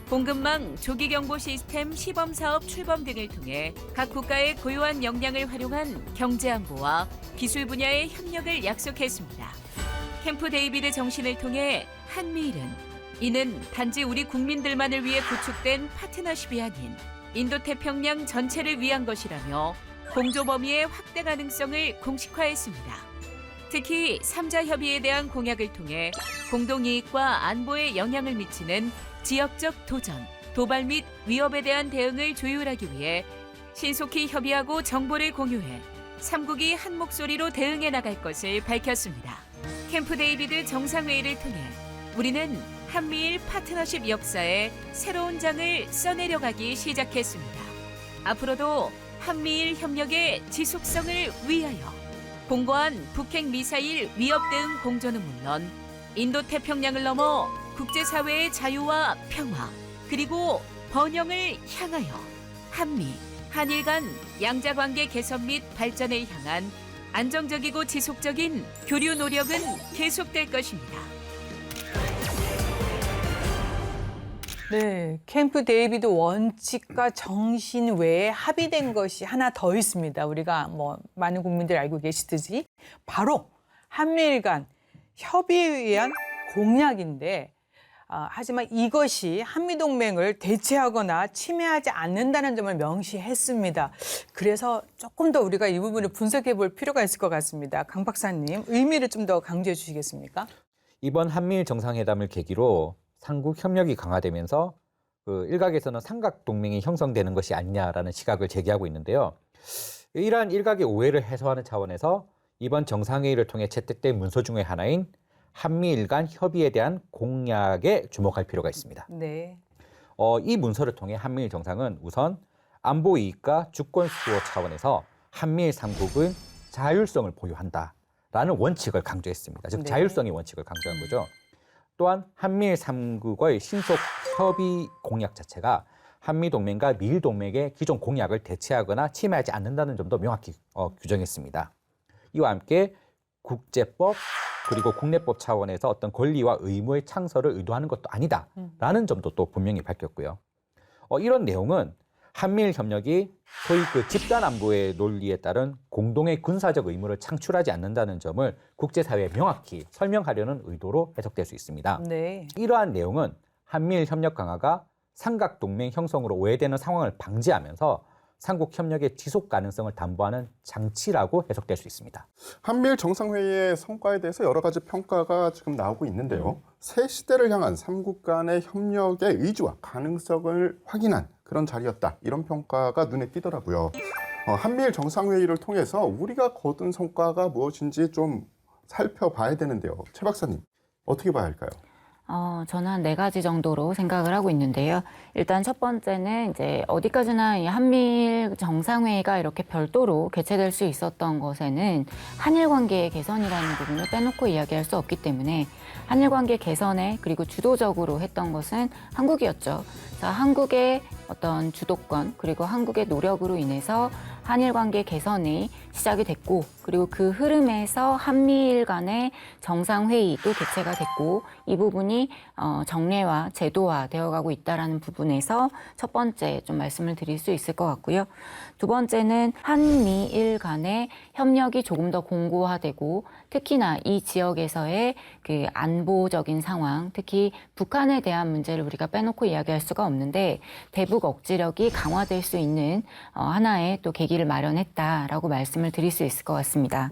공급망 조기 경보 시스템 시범 사업 출범 등을 통해 각 국가의 고유한 역량을 활용한 경제 안보와 기술 분야의 협력을 약속했습니다. 캠프 데이비드 정신을 통해 한미일은 이는 단지 우리 국민들만을 위해 구축된 파트너십이 아닌 인도태평양 전체를 위한 것이라며 공조 범위의 확대 가능성을 공식화했습니다. 특히 3자 협의에 대한 공약을 통해 공동이익과 안보에 영향을 미치는 지역적 도전, 도발 및 위협에 대한 대응을 조율하기 위해 신속히 협의하고 정보를 공유해 3국이 한 목소리로 대응해 나갈 것을 밝혔습니다. 캠프 데이비드 정상회의를 통해 우리는 한미일 파트너십 역사에 새로운 장을 써내려가기 시작했습니다. 앞으로도 한미일 협력의 지속성을 위하여 공고한 북핵 미사일 위협 대응 공조는 물론 인도태평양을 넘어 국제사회의 자유와 평화 그리고 번영을 향하여 한미, 한일 간 양자관계 개선 및 발전을 향한 안정적이고 지속적인 교류 노력은 계속될 것입니다. 네, 캠프 데이비드 원칙과 정신 외에 합의된 것이 하나 더 있습니다. 우리가 많은 국민들이 알고 계시듯이 바로 한미일 간 협의에 의한 공약인데 하지만 이것이 한미동맹을 대체하거나 침해하지 않는다는 점을 명시했습니다. 그래서 조금 더 우리가 이 부분을 분석해 볼 필요가 있을 것 같습니다. 강 박사님, 의미를 좀 더 강조해 주시겠습니까? 이번 한미일 정상회담을 계기로 삼국 협력이 강화되면서 일각에서는 삼각 동맹이 형성되는 것이 아니냐라는 시각을 제기하고 있는데요. 이러한 일각의 오해를 해소하는 차원에서 이번 정상회의를 통해 채택된 문서 중에 하나인 한미일 간 협의에 대한 공약에 주목할 필요가 있습니다. 네. 이 문서를 통해 한미일 정상은 우선 안보 이익과 주권 수호 차원에서 한미일 삼국은 자율성을 보유한다라는 원칙을 강조했습니다. 즉 네. 자율성의 원칙을 강조한 거죠. 또한 한미일 삼국의 신속 협의 공약 자체가 한미동맹과 미일동맹의 기존 공약을 대체하거나 침해하지 않는다는 점도 명확히 규정했습니다. 이와 함께 국제법 그리고 국내법 차원에서 어떤 권리와 의무의 창설을 의도하는 것도 아니다라는 점도 또 분명히 밝혔고요. 이런 내용은 한미일 협력이 소위 집단 안보의 논리에 따른 공동의 군사적 의무를 창출하지 않는다는 점을 국제사회에 명확히 설명하려는 의도로 해석될 수 있습니다. 네. 이러한 내용은 한미일 협력 강화가 삼각동맹 형성으로 오해되는 상황을 방지하면서 삼국 협력의 지속 가능성을 담보하는 장치라고 해석될 수 있습니다. 한미일 정상회의의 성과에 대해서 여러 가지 평가가 지금 나오고 있는데요. 새 시대를 향한 삼국 간의 협력의 의지와 가능성을 확인한 그런 자리였다. 이런 평가가 눈에 띄더라고요. 한미일 정상회의를 통해서 우리가 거둔 성과가 무엇인지 좀 살펴봐야 되는데요. 최 박사님, 어떻게 봐야 할까요? 저는 한 4가지 정도로 생각을 하고 있는데요. 일단 첫 번째는 이제 어디까지나 이 한미일 정상회의가 이렇게 별도로 개최될 수 있었던 것에는 한일 관계의 개선이라는 부분을 빼놓고 이야기할 수 없기 때문에 한일 관계 개선에 그리고 주도적으로 했던 것은 한국이었죠. 자, 한국의 어떤 주도권 그리고 한국의 노력으로 인해서 한일 관계 개선이 시작이 됐고 그리고 그 흐름에서 한미일 간의 정상회의도 개최가 됐고 이 부분이 정례화, 제도화 되어가고 있다는 부분에서 첫 번째 좀 말씀을 드릴 수 있을 것 같고요. 두 번째는 한미일 간의 협력이 조금 더 공고화되고 특히나 이 지역에서의 그 안보적인 상황, 특히 북한에 대한 문제를 우리가 빼놓고 이야기할 수가 없는데 대북 억지력이 강화될 수 있는 하나의 또 계기를 마련했다라고 말씀을 드릴 수 있을 것 같습니다.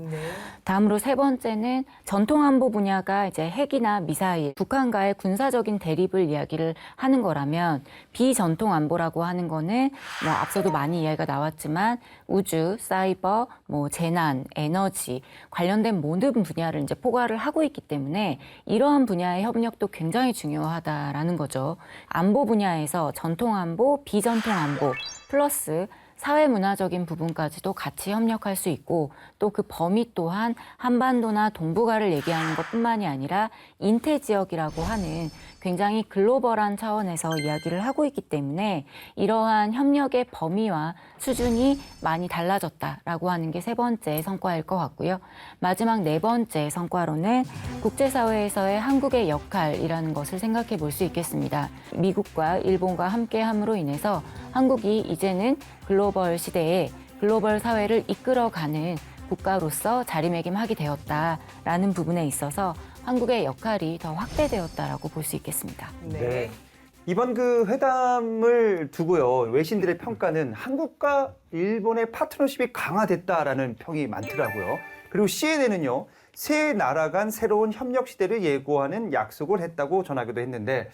다음으로 세 번째는 전통안보 분야가 이제 핵이나 미사일, 북한과의 군사적인 대립을 이야기를 하는 거라면 비전통안보라고 하는 거는 뭐 앞서도 많이 이야기가 나왔지만 우주, 사이버, 뭐 재난, 에너지 관련된 모든 분야를 이제 포괄을 하고 있기 때문에 이러한 분야의 협력도 굉장히 중요하다라는 거죠. 안보 분야에서 전통안보, 비전통안보 플러스 사회문화적인 부분까지도 같이 협력할 수 있고 또 그 범위 또한 한반도나 동북아를 얘기하는 것뿐만이 아니라 인태 지역이라고 하는 굉장히 글로벌한 차원에서 이야기를 하고 있기 때문에 이러한 협력의 범위와 수준이 많이 달라졌다라고 하는 게 세 번째 성과일 것 같고요. 마지막 네 번째 성과로는 국제사회에서의 한국의 역할이라는 것을 생각해 볼 수 있겠습니다. 미국과 일본과 함께함으로 인해서 한국이 이제는 글로벌 시대에 글로벌 사회를 이끌어가는 국가로서 자리매김하게 되었다라는 부분에 있어서 한국의 역할이 더 확대되었다라고 볼 수 있겠습니다. 네. 이번 그 회담을 두고요. 외신들의 평가는 한국과 일본의 파트너십이 강화됐다라는 평이 많더라고요. 그리고 CNN은요. 세 나라 간 새로운 협력 시대를 예고하는 약속을 했다고 전하기도 했는데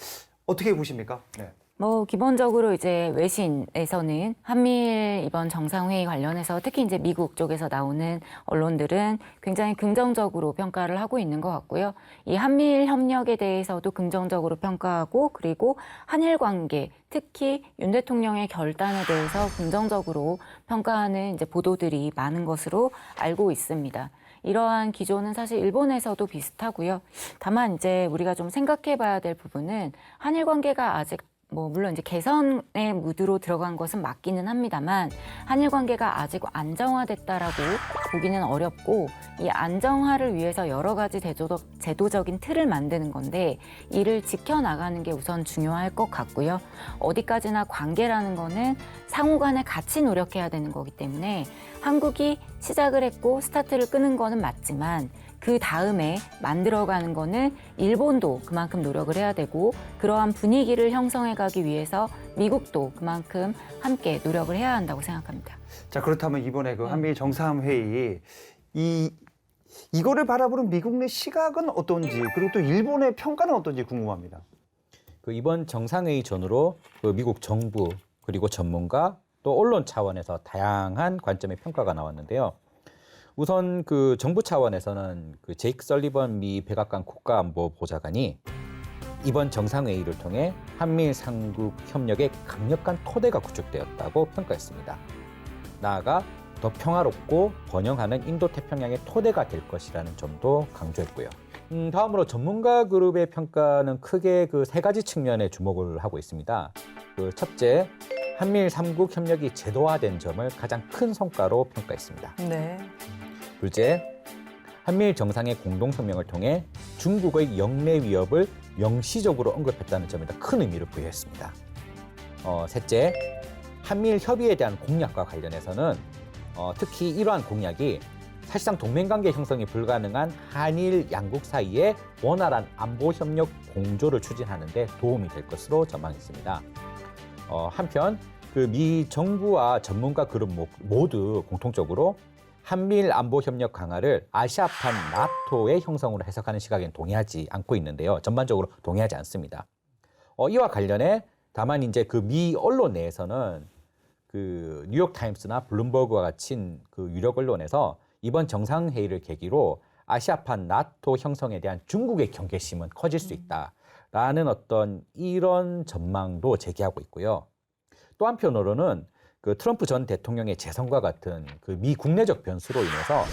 어떻게 보십니까? 네. 뭐 기본적으로 이제 외신에서는 한미일 이번 정상회의 관련해서 특히 이제 미국 쪽에서 나오는 언론들은 굉장히 긍정적으로 평가를 하고 있는 것 같고요. 이 한미일 협력에 대해서도 긍정적으로 평가하고 그리고 한일 관계 특히 윤 대통령의 결단에 대해서 긍정적으로 평가하는 이제 보도들이 많은 것으로 알고 있습니다. 이러한 기조는 사실 일본에서도 비슷하고요. 다만 이제 우리가 좀 생각해 봐야 될 부분은 한일 관계가 아직 물론 이제 개선의 무드로 들어간 것은 맞기는 합니다만 한일 관계가 아직 안정화됐다라고 보기는 어렵고 이 안정화를 위해서 여러 가지 제도적인 틀을 만드는 건데 이를 지켜나가는 게 우선 중요할 것 같고요. 어디까지나 관계라는 거는 상호 간에 같이 노력해야 되는 거기 때문에 한국이 시작을 했고 스타트를 끄는 거는 맞지만 그 다음에 만들어가는 거는 일본도 그만큼 노력을 해야 되고 그러한 분위기를 형성해가기 위해서 미국도 그만큼 함께 노력을 해야 한다고 생각합니다. 자, 그렇다면 이번에 그 한미일 정상회의 이거를 바라보는 미국 내 시각은 어떤지 그리고 또 일본의 평가는 어떤지 궁금합니다. 그 이번 정상회의 전후로 그 미국 정부 그리고 전문가 또 언론 차원에서 다양한 관점의 평가가 나왔는데요. 우선 그 정부 차원에서는 그 제이크 설리번 미 백악관 국가안보보좌관이 이번 정상회의를 통해 한미일 삼국 협력의 강력한 토대가 구축되었다고 평가했습니다. 나아가 더 평화롭고 번영하는 인도태평양의 토대가 될 것이라는 점도 강조했고요. 다음으로 전문가 그룹의 평가는 크게 그 세 가지 측면에 주목을 하고 있습니다. 그 첫째, 한미일 삼국 협력이 제도화된 점을 가장 큰 성과로 평가했습니다. 네. 둘째, 한미일 정상의 공동성명을 통해 중국의 영내 위협을 명시적으로 언급했다는 점에다 큰 의미를 부여했습니다. 셋째, 한미일 협의에 대한 공약과 관련해서는 특히 이러한 공약이 사실상 동맹관계 형성이 불가능한 한일 양국 사이의 원활한 안보협력 공조를 추진하는 데 도움이 될 것으로 전망했습니다. 한편 그 미 정부와 전문가 그룹 모두 공통적으로 한미일 안보협력 강화를 아시아판 나토의 형성으로 해석하는 시각에는 동의하지 않고 있는데요. 전반적으로 동의하지 않습니다. 이와 관련해 다만 이제 그 미 언론 내에서는 그 뉴욕타임스나 블룸버그와 같이 그 유력 언론에서 이번 정상회의를 계기로 아시아판 나토 형성에 대한 중국의 경계심은 커질 수 있다라는 어떤 이런 전망도 제기하고 있고요. 또 한편으로는 그 트럼프 전 대통령의 재선과 같은 그 미 국내적 변수로 인해서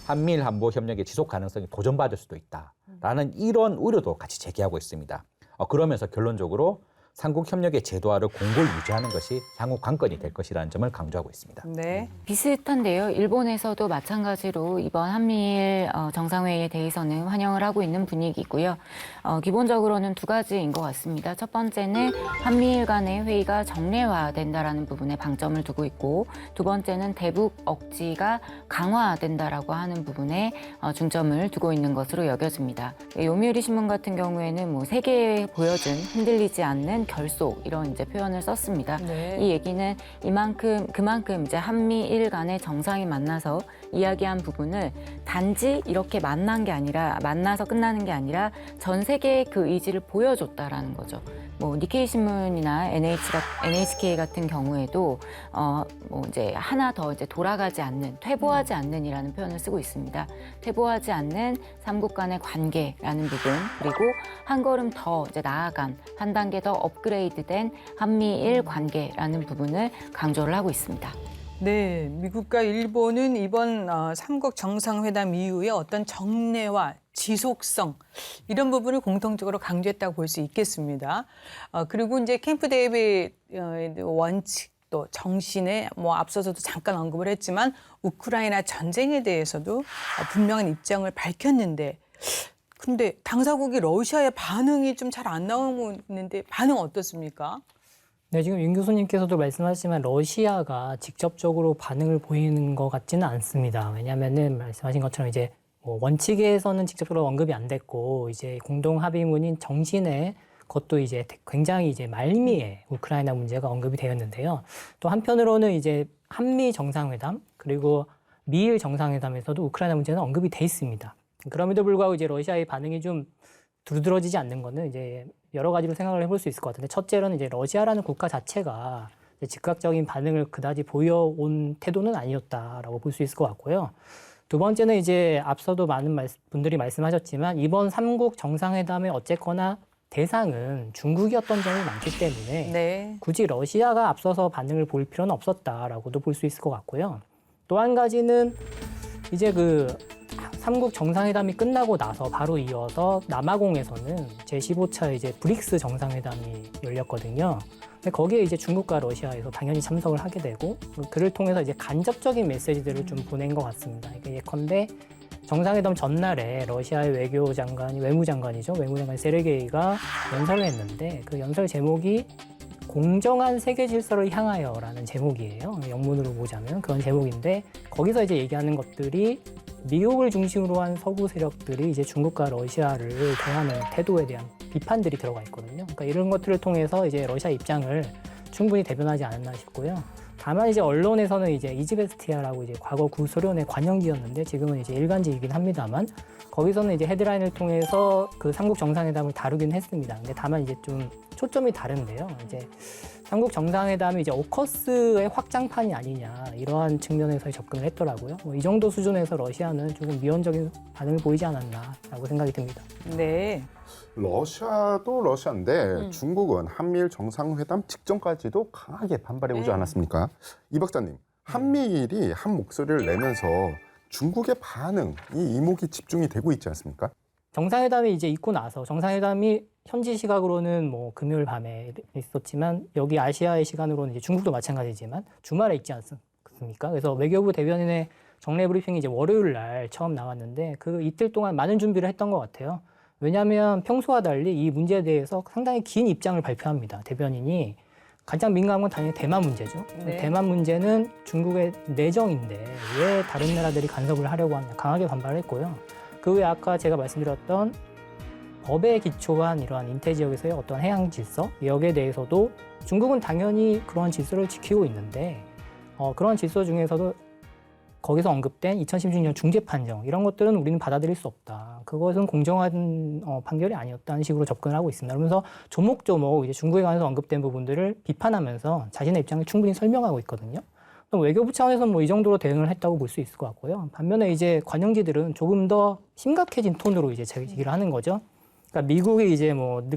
한미일 안보 협력의 지속 가능성이 도전받을 수도 있다라는 이런 우려도 같이 제기하고 있습니다. 그러면서 결론적으로 삼국 협력의 제도화를 공고히 유지하는 것이 향후 관건이 될 것이라는 점을 강조하고 있습니다. 네. 비슷한데요. 일본에서도 마찬가지로 이번 한미일 정상회의에 대해서는 환영을 하고 있는 분위기고요. 기본적으로는 두 가지인 것 같습니다. 첫 번째는 한미일 간의 회의가 정례화된다라는 부분에 방점을 두고 있고, 두 번째는 대북 억지가 강화된다라고 하는 부분에 중점을 두고 있는 것으로 여겨집니다. 요미우리 신문 같은 경우에는 뭐 세계에 보여준 흔들리지 않는 결속, 이런 이제 표현을 썼습니다. 네. 이 얘기는 그만큼 이제 한미일 간의 정상이 만나서 이야기한 부분을 단지 이렇게 만나서 끝나는 게 아니라 전 세계에 그 의지를 보여줬다라는 거죠. 뭐 니케이 신문이나 NHK 같은 경우에도 뭐 이제 하나 더 이제 돌아가지 않는, 퇴보하지 않는이라는 표현을 쓰고 있습니다. 퇴보하지 않는 삼국 간의 관계라는 부분, 그리고 한 걸음 더 이제 나아간, 한 단계 더 업그레이드된 한미일 관계라는 부분을 강조를 하고 있습니다. 네, 미국과 일본은 이번 삼국 정상회담 이후에 어떤 정례와 지속성 이런 부분을 공통적으로 강조했다고 볼 수 있겠습니다. 그리고 이제 캠프 데이비드 원칙 또 정신에 뭐 앞서서도 잠깐 언급을 했지만 우크라이나 전쟁에 대해서도 분명한 입장을 밝혔는데, 근데 당사국이 러시아의 반응이 좀 잘 안 나오고 있는데 반응 어떻습니까? 네, 지금 윤 교수님께서도 말씀하셨지만 러시아가 직접적으로 반응을 보이는 것 같지는 않습니다. 왜냐하면은 말씀하신 것처럼 이제 뭐 원칙에서는 직접적으로 언급이 안 됐고, 이제 공동 합의문인 정신에 그것도 이제 굉장히 이제 말미에 우크라이나 문제가 언급이 되었는데요. 또 한편으로는 이제 한미 정상회담 그리고 미일 정상회담에서도 우크라이나 문제는 언급이 돼 있습니다. 그럼에도 불구하고 이제 러시아의 반응이 좀 두드러지지 않는 거는 이제 여러 가지로 생각을 해볼 수 있을 것 같은데, 첫째로는 이제 러시아라는 국가 자체가 이제 즉각적인 반응을 그다지 보여온 태도는 아니었다라고 볼 수 있을 것 같고요. 두 번째는 이제 앞서도 많은 분들이 말씀하셨지만 이번 삼국 정상회담의 어쨌거나 대상은 중국이었던 점이 많기 때문에 네. 굳이 러시아가 앞서서 반응을 보일 필요는 없었다라고도 볼 수 있을 것 같고요. 또 한 가지는 이제 그 삼국 정상회담이 끝나고 나서 바로 이어서 남아공에서는 제15차 이제 브릭스 정상회담이 열렸거든요. 근데 거기에 이제 중국과 러시아에서 당연히 참석을 하게 되고, 그를 통해서 이제 간접적인 메시지들을 좀 보낸 것 같습니다. 이게 예컨대 정상회담 전날에 러시아의 외무장관 세르게이가 연설을 했는데, 그 연설 제목이 공정한 세계 질서를 향하여라는 제목이에요. 영문으로 보자면 그런 제목인데, 거기서 이제 얘기하는 것들이 미국을 중심으로 한 서구 세력들이 이제 중국과 러시아를 대하는 태도에 대한 비판들이 들어가 있거든요. 그러니까 이런 것들을 통해서 이제 러시아 입장을 충분히 대변하지 않았나 싶고요. 다만 이제 언론에서는 이제 이즈베스티아라고 이제 과거 구소련의 관영기였는데 지금은 이제 일간지이긴 합니다만, 거기서는 이제 헤드라인을 통해서 그 삼국 정상회담을 다루긴 했습니다. 근데 다만 이제 좀 초점이 다른데요. 이제 삼국 정상회담이 이제 오커스의 확장판이 아니냐, 이러한 측면에서 접근을 했더라고요. 뭐 이 정도 수준에서 러시아는 조금 미온적인 반응을 보이지 않았나라고 생각이 듭니다. 네. 러시아도 러시아인데 중국은 한미일 정상회담 직전까지도 강하게 반발해오지 않았습니까? 이 박사님, 한미일이 한 목소리를 내면서 중국의 반응, 이 이목이 집중이 되고 있지 않습니까? 정상회담이 이제 있고 나서, 정상회담이 현지 시각으로는 뭐 금요일 밤에 있었지만 여기 아시아의 시간으로는 이제 중국도 마찬가지지만 주말에 있지 않습니까? 그래서 외교부 대변인의 정례 브리핑이 이제 월요일 날 처음 나왔는데 그 이틀 동안 많은 준비를 했던 것 같아요. 왜냐하면 평소와 달리 이 문제에 대해서 상당히 긴 입장을 발표합니다. 대변인이 가장 민감한 건 당연히 대만 문제죠. 네. 대만 문제는 중국의 내정인데 왜 다른 나라들이 간섭을 하려고 하냐, 강하게 반발했고요. 그 외에 아까 제가 말씀드렸던 법에 기초한 이러한 인태 지역에서의 어떤 해양 질서, 여기에 대해서도 중국은 당연히 그러한 질서를 지키고 있는데 그러한 질서 중에서도 거기서 언급된 2016년 중재 판정, 이런 것들은 우리는 받아들일 수 없다. 그것은 공정한 판결이 아니었다는 식으로 접근을 하고 있습니다. 그러면서 조목조목 이제 중국에 관해서 언급된 부분들을 비판하면서 자신의 입장을 충분히 설명하고 있거든요. 외교부 차원에서는 뭐 이 정도로 대응을 했다고 볼 수 있을 것 같고요. 반면에 이제 관영지들은 조금 더 심각해진 톤으로 이제 제기를 하는 거죠. 그러니까 미국이 이제 뭐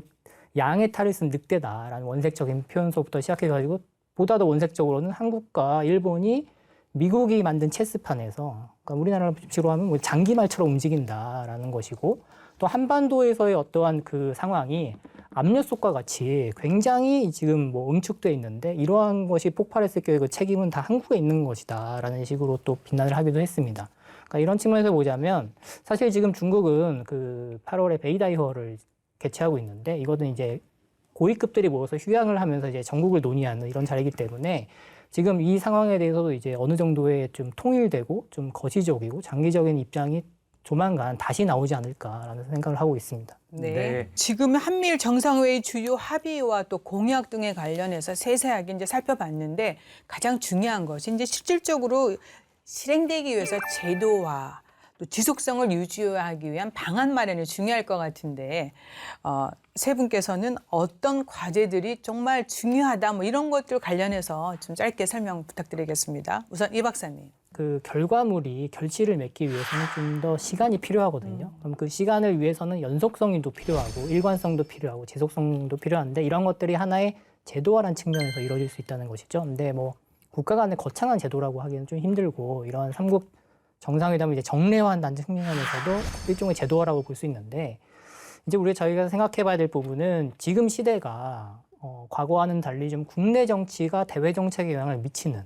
양의 탈을 쓴 늑대다라는 원색적인 표현서부터 시작해가지고, 보다 더 원색적으로는 한국과 일본이 미국이 만든 체스판에서, 그러니까 우리나라로 식으로 하면 뭐 장기말처럼 움직인다라는 것이고, 또 한반도에서의 어떠한 그 상황이 압력솥과 같이 굉장히 지금 뭐 응축돼 있는데 이러한 것이 폭발했을 경우에 그 책임은 다 한국에 있는 것이다라는 식으로 또 비난을 하기도 했습니다. 그러니까 이런 측면에서 보자면 사실 지금 중국은 그 8월에 베이다이허를 개최하고 있는데 이거는 이제 고위급들이 모여서 휴양을 하면서 이제 전국을 논의하는 이런 자리이기 때문에 지금 이 상황에 대해서도 이제 어느 정도의 좀 통일되고 좀 거시적이고 장기적인 입장이 조만간 다시 나오지 않을까라는 생각을 하고 있습니다. 네. 네. 지금 한미일 정상회의 주요 합의와 또 공약 등에 관련해서 세세하게 이제 살펴봤는데 가장 중요한 것이 이제 실질적으로 실행되기 위해서 제도화 또 지속성을 유지하기 위한 방안 마련이 중요할 것 같은데 세 분께서는 어떤 과제들이 정말 중요하다 뭐 이런 것들 관련해서 좀 짧게 설명 부탁드리겠습니다. 우선 이 박사님. 그 결과물이 결실을 맺기 위해서는 좀 더 시간이 필요하거든요. 그럼 그 시간을 위해서는 연속성도 필요하고 일관성도 필요하고 지속성도 필요한데 이런 것들이 하나의 제도화라는 측면에서 이루어질 수 있다는 것이죠. 근데 뭐 국가 간의 거창한 제도라고 하기는 좀 힘들고 이런 삼국 정상회담을 이제 정례화한다는 측면에서도 일종의 제도화라고 볼 수 있는데 이제 저희가 생각해봐야 될 부분은 지금 시대가 과거와는 달리 좀 국내 정치가 대외 정책에 영향을 미치는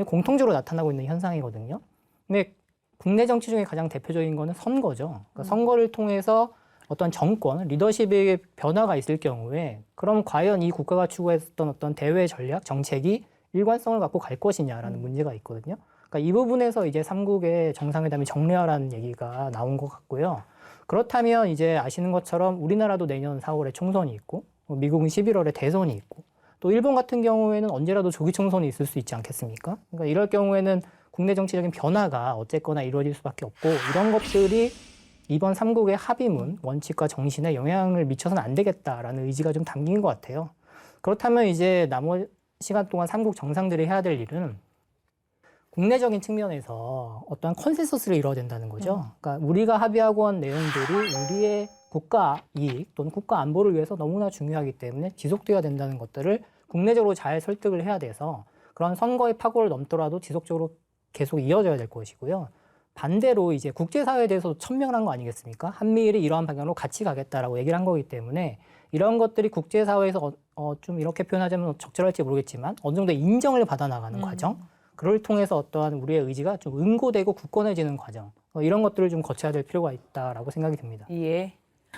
공통적으로 나타나고 있는 현상이거든요. 근데 국내 정치 중에 가장 대표적인 거는 선거죠. 그러니까 선거를 통해서 어떤 정권, 리더십의 변화가 있을 경우에 그럼 과연 이 국가가 추구했던 어떤 대외 전략, 정책이 일관성을 갖고 갈 것이냐라는 문제가 있거든요. 그러니까 이 부분에서 이제 삼국의 정상회담이 정례화라는 얘기가 나온 것 같고요. 그렇다면 이제 아시는 것처럼 우리나라도 내년 4월에 총선이 있고 미국은 11월에 대선이 있고 또 일본 같은 경우에는 언제라도 조기 총선이 있을 수 있지 않겠습니까? 그러니까 이럴 경우에는 국내 정치적인 변화가 어쨌거나 이루어질 수밖에 없고 이런 것들이 이번 삼국의 합의문, 원칙과 정신에 영향을 미쳐서는 안 되겠다라는 의지가 좀 담긴 것 같아요. 그렇다면 이제 남은 시간 동안 삼국 정상들이 해야 될 일은 국내적인 측면에서 어떠한 컨센서스를 이뤄야 된다는 거죠. 그러니까 우리가 합의하고 한 내용들이 우리의 국가 이익 또는 국가 안보를 위해서 너무나 중요하기 때문에 지속돼야 된다는 것들을 국내적으로 잘 설득을 해야 돼서 그런 선거의 파고를 넘더라도 지속적으로 계속 이어져야 될 것이고요. 반대로 이제 국제사회에 대해서도 천명한 거 아니겠습니까? 한미일이 이러한 방향으로 같이 가겠다라고 얘기를 한 거기 때문에 이런 것들이 국제사회에서 좀 이렇게 표현하자면 적절할지 모르겠지만 어느 정도 인정을 받아 나가는 과정, 그걸 통해서 어떠한 우리의 의지가 좀 응고되고 굳건해지는 과정, 이런 것들을 좀 거쳐야 될 필요가 있다라고 생각이 듭니다. 예.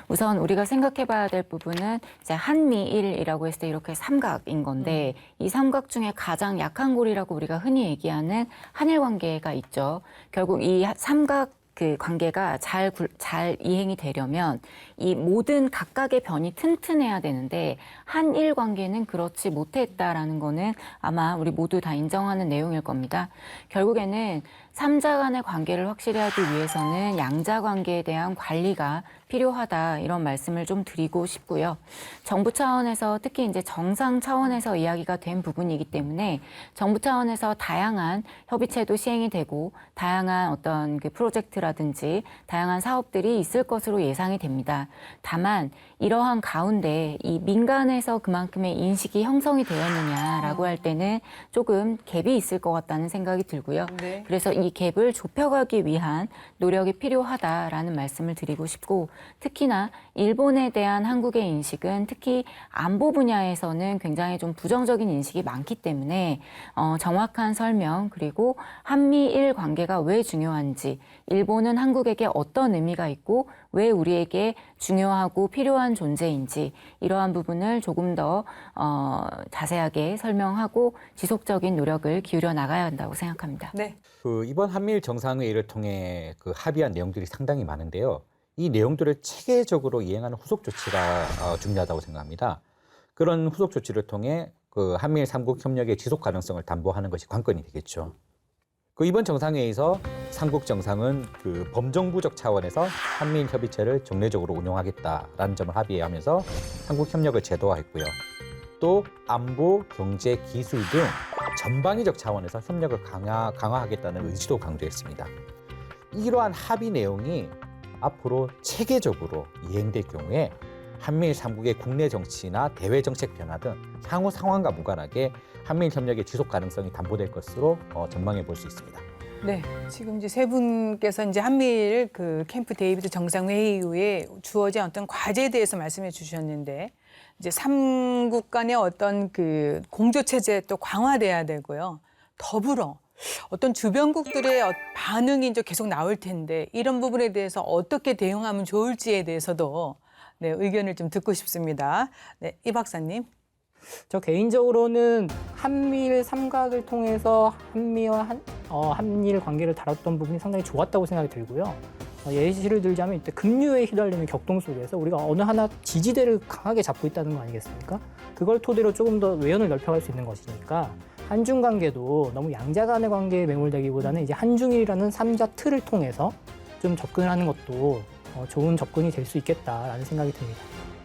우선 우리가 생각해봐야 될 부분은 이제 한미일이라고 했을 때 이렇게 삼각인 건데 이 삼각 중에 가장 약한 고리라고 우리가 흔히 얘기하는 한일 관계가 있죠. 결국 이 삼각 그 관계가 잘 이행이 되려면 이 모든 각각의 변이 튼튼해야 되는데 한일 관계는 그렇지 못했다라는 거는 아마 우리 모두 다 인정하는 내용일 겁니다. 결국에는 삼자 간의 관계를 확실히 하기 위해서는 양자 관계에 대한 관리가 필요하다 이런 말씀을 좀 드리고 싶고요. 정부 차원에서 특히 이제 정상 차원에서 이야기가 된 부분이기 때문에 정부 차원에서 다양한 협의체도 시행이 되고 다양한 어떤 그 프로젝트라든지 다양한 사업들이 있을 것으로 예상이 됩니다. 다만 이러한 가운데 이 민간에서 그만큼의 인식이 형성이 되었느냐라고 할 때는 조금 갭이 있을 것 같다는 생각이 들고요. 네. 그래서 이 갭을 좁혀가기 위한 노력이 필요하다라는 말씀을 드리고 싶고 특히나 일본에 대한 한국의 인식은 특히 안보 분야에서는 굉장히 좀 부정적인 인식이 많기 때문에 정확한 설명 그리고 한미일 관계가 왜 중요한지 일본은 한국에게 어떤 의미가 있고 왜 우리에게 중요하고 필요한 존재인지 이러한 부분을 조금 더 자세하게 설명하고 지속적인 노력을 기울여 나가야 한다고 생각합니다. 네. 이번 한미일 정상회의를 통해 합의한 내용들이 상당히 많은데요. 이 내용들을 체계적으로 이행하는 후속 조치가 중요하다고 생각합니다. 그런 후속 조치를 통해 한미일 삼국 협력의 지속 가능성을 담보하는 것이 관건이 되겠죠. 이번 정상회의에서 삼국 정상은 범정부적 차원에서 한미일 협의체를 정례적으로 운영하겠다라는 점을 합의하면서 삼국 협력을 제도화했고요. 또 안보, 경제, 기술 등 전방위적 차원에서 협력을 강화하겠다는 의지도 강조했습니다. 이러한 합의 내용이 앞으로 체계적으로 이행될 경우에 한미일 삼국의 국내 정치나 대외 정책 변화 등 향후 상황과 무관하게 한미일 협력의 지속 가능성이 담보될 것으로 전망해 볼 수 있습니다. 네, 지금 이제 세 분께서 이제 한미일 캠프 데이비드 정상회의 이후에 주어진 어떤 과제에 대해서 말씀해 주셨는데 이제 삼국 간의 어떤 그 공조 체제 또 강화돼야 되고요. 더불어 어떤 주변국들의 반응이 이제 계속 나올 텐데 이런 부분에 대해서 어떻게 대응하면 좋을지에 대해서도 네, 의견을 좀 듣고 싶습니다. 네, 이 박사님. 저 개인적으로는 한미일 삼각을 통해서 한미와 한일 관계를 다뤘던 부분이 상당히 좋았다고 생각이 들고요. 예시를 들자면 이때 급류에 휘달리는 격동 속에서 우리가 어느 하나 지지대를 강하게 잡고 있다는 거 아니겠습니까? 그걸 토대로 조금 더 외연을 넓혀갈 수 있는 것이니까 한중 관계도 너무 양자 간의 관계에 매몰되기보다는 이제 한중일이라는 삼자 틀을 통해서 좀 접근하는 것도 좋은 접근이 될 수 있겠다라는 생각이 듭니다.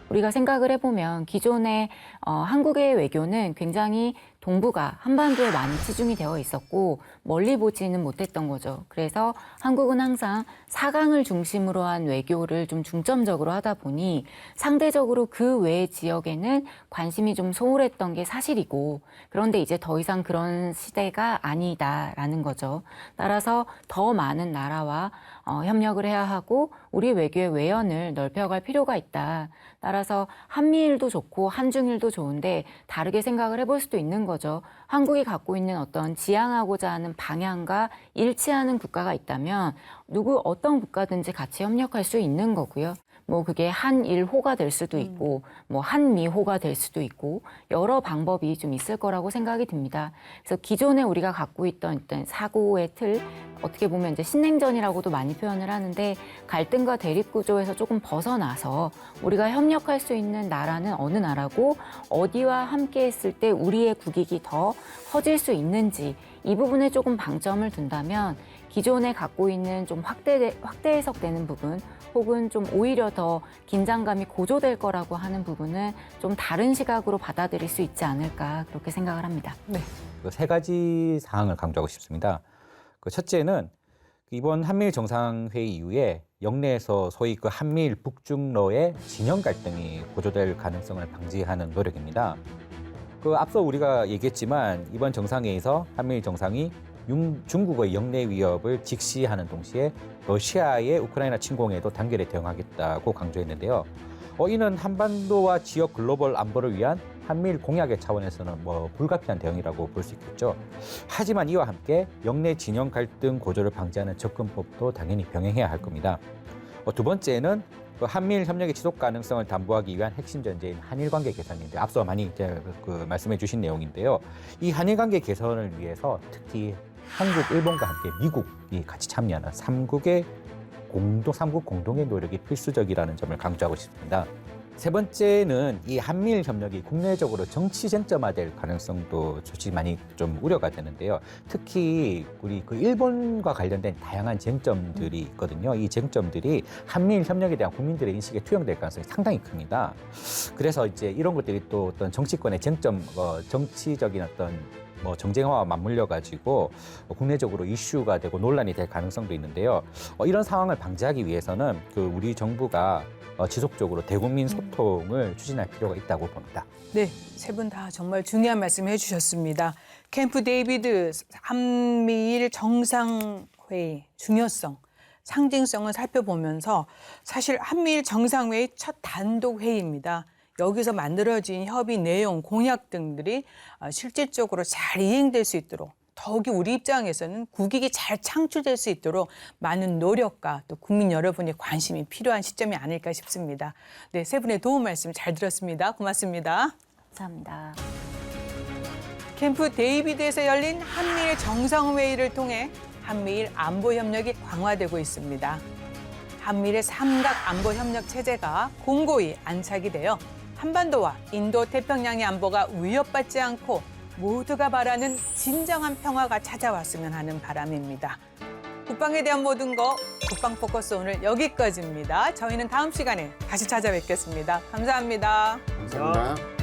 우리가 생각을 해보면 기존의 한국의 외교는 굉장히 동북아, 한반도에 많이 치중이 되어 있었고 멀리 보지는 못했던 거죠. 그래서 한국은 항상 사강을 중심으로 한 외교를 좀 중점적으로 하다 보니 상대적으로 그 외 지역에는 관심이 좀 소홀했던 게 사실이고 그런데 이제 더 이상 그런 시대가 아니다라는 거죠. 따라서 더 많은 나라와 협력을 해야 하고 우리 외교의 외연을 넓혀갈 필요가 있다. 따라서 한미일도 좋고 한중일도 좋은데 다르게 생각을 해볼 수도 있는 거죠. 한국이 갖고 있는 어떤 지향하고자 하는 방향과 일치하는 국가가 있다면 어떤 국가든지 같이 협력할 수 있는 거고요. 뭐 그게 한일호가 될 수도 있고 뭐 한미호가 될 수도 있고 여러 방법이 좀 있을 거라고 생각이 듭니다. 그래서 기존에 우리가 갖고 있던 어떤 사고의 틀 어떻게 보면 이제 신냉전이라고도 많이 표현을 하는데 갈등과 대립 구조에서 조금 벗어나서 우리가 협력할 수 있는 나라는 어느 나라고 어디와 함께 했을 때 우리의 국익이 더 커질 수 있는지 이 부분에 조금 방점을 둔다면 기존에 갖고 있는 좀 확대 해석되는 부분 혹은 좀 오히려 더 긴장감이 고조될 거라고 하는 부분은 좀 다른 시각으로 받아들일 수 있지 않을까 그렇게 생각을 합니다. 네. 세 가지 사항을 강조하고 싶습니다. 첫째는 이번 한미일 정상회의 이후에 영내에서 소위 그 한미일 북중러의 진영 갈등이 고조될 가능성을 방지하는 노력입니다. 앞서 우리가 얘기했지만 이번 정상회의에서 한미일 정상이 중국의 영내 위협을 직시하는 동시에 러시아의 우크라이나 침공에도 단결에 대응하겠다고 강조했는데요. 이는 한반도와 지역 글로벌 안보를 위한 한미일 공약의 차원에서는 불가피한 대응이라고 볼 수 있겠죠. 하지만 이와 함께 영내 진영 갈등 고조를 방지하는 접근법도 당연히 병행해야 할 겁니다. 두 번째는 한미일 협력의 지속 가능성을 담보하기 위한 핵심 전제인 한일 관계 개선인데 앞서 많이 이제 말씀해 주신 내용인데요. 이 한일 관계 개선을 위해서 특히 한국, 일본과 함께 미국이 같이 참여하는 삼국 공동의 노력이 필수적이라는 점을 강조하고 싶습니다. 세 번째는 이 한미일 협력이 국내적으로 정치 쟁점화될 가능성도 솔직히 많이 좀 우려가 되는데요. 특히 우리 일본과 관련된 다양한 쟁점들이 있거든요. 이 쟁점들이 한미일 협력에 대한 국민들의 인식에 투영될 가능성이 상당히 큽니다. 그래서 이제 이런 것들이 또 어떤 정치권의 정치적인 어떤 정쟁화와 맞물려 가지고 국내적으로 이슈가 되고 논란이 될 가능성도 있는데요. 이런 상황을 방지하기 위해서는 우리 정부가 지속적으로 대국민 소통을 추진할 필요가 있다고 봅니다. 네, 세 분 다 정말 중요한 말씀 해주셨습니다. 캠프 데이비드 한미일 정상회의 중요성, 상징성을 살펴보면서 사실 한미일 정상회의 첫 단독 회의입니다. 여기서 만들어진 협의 내용, 공약 등들이 실질적으로 잘 이행될 수 있도록 더욱이 우리 입장에서는 국익이 잘 창출될 수 있도록 많은 노력과 또 국민 여러분의 관심이 필요한 시점이 아닐까 싶습니다. 네, 세 분의 도움 말씀 잘 들었습니다. 고맙습니다. 감사합니다. 캠프 데이비드에서 열린 한미일 정상회의를 통해 한미일 안보 협력이 강화되고 있습니다. 한미일의 삼각 안보 협력 체제가 공고히 안착이 되어 한반도와 인도 태평양의 안보가 위협받지 않고 모두가 바라는 진정한 평화가 찾아왔으면 하는 바람입니다. 국방에 대한 모든 거 국방 포커스 오늘 여기까지입니다. 저희는 다음 시간에 다시 찾아뵙겠습니다. 감사합니다. 감사합니다.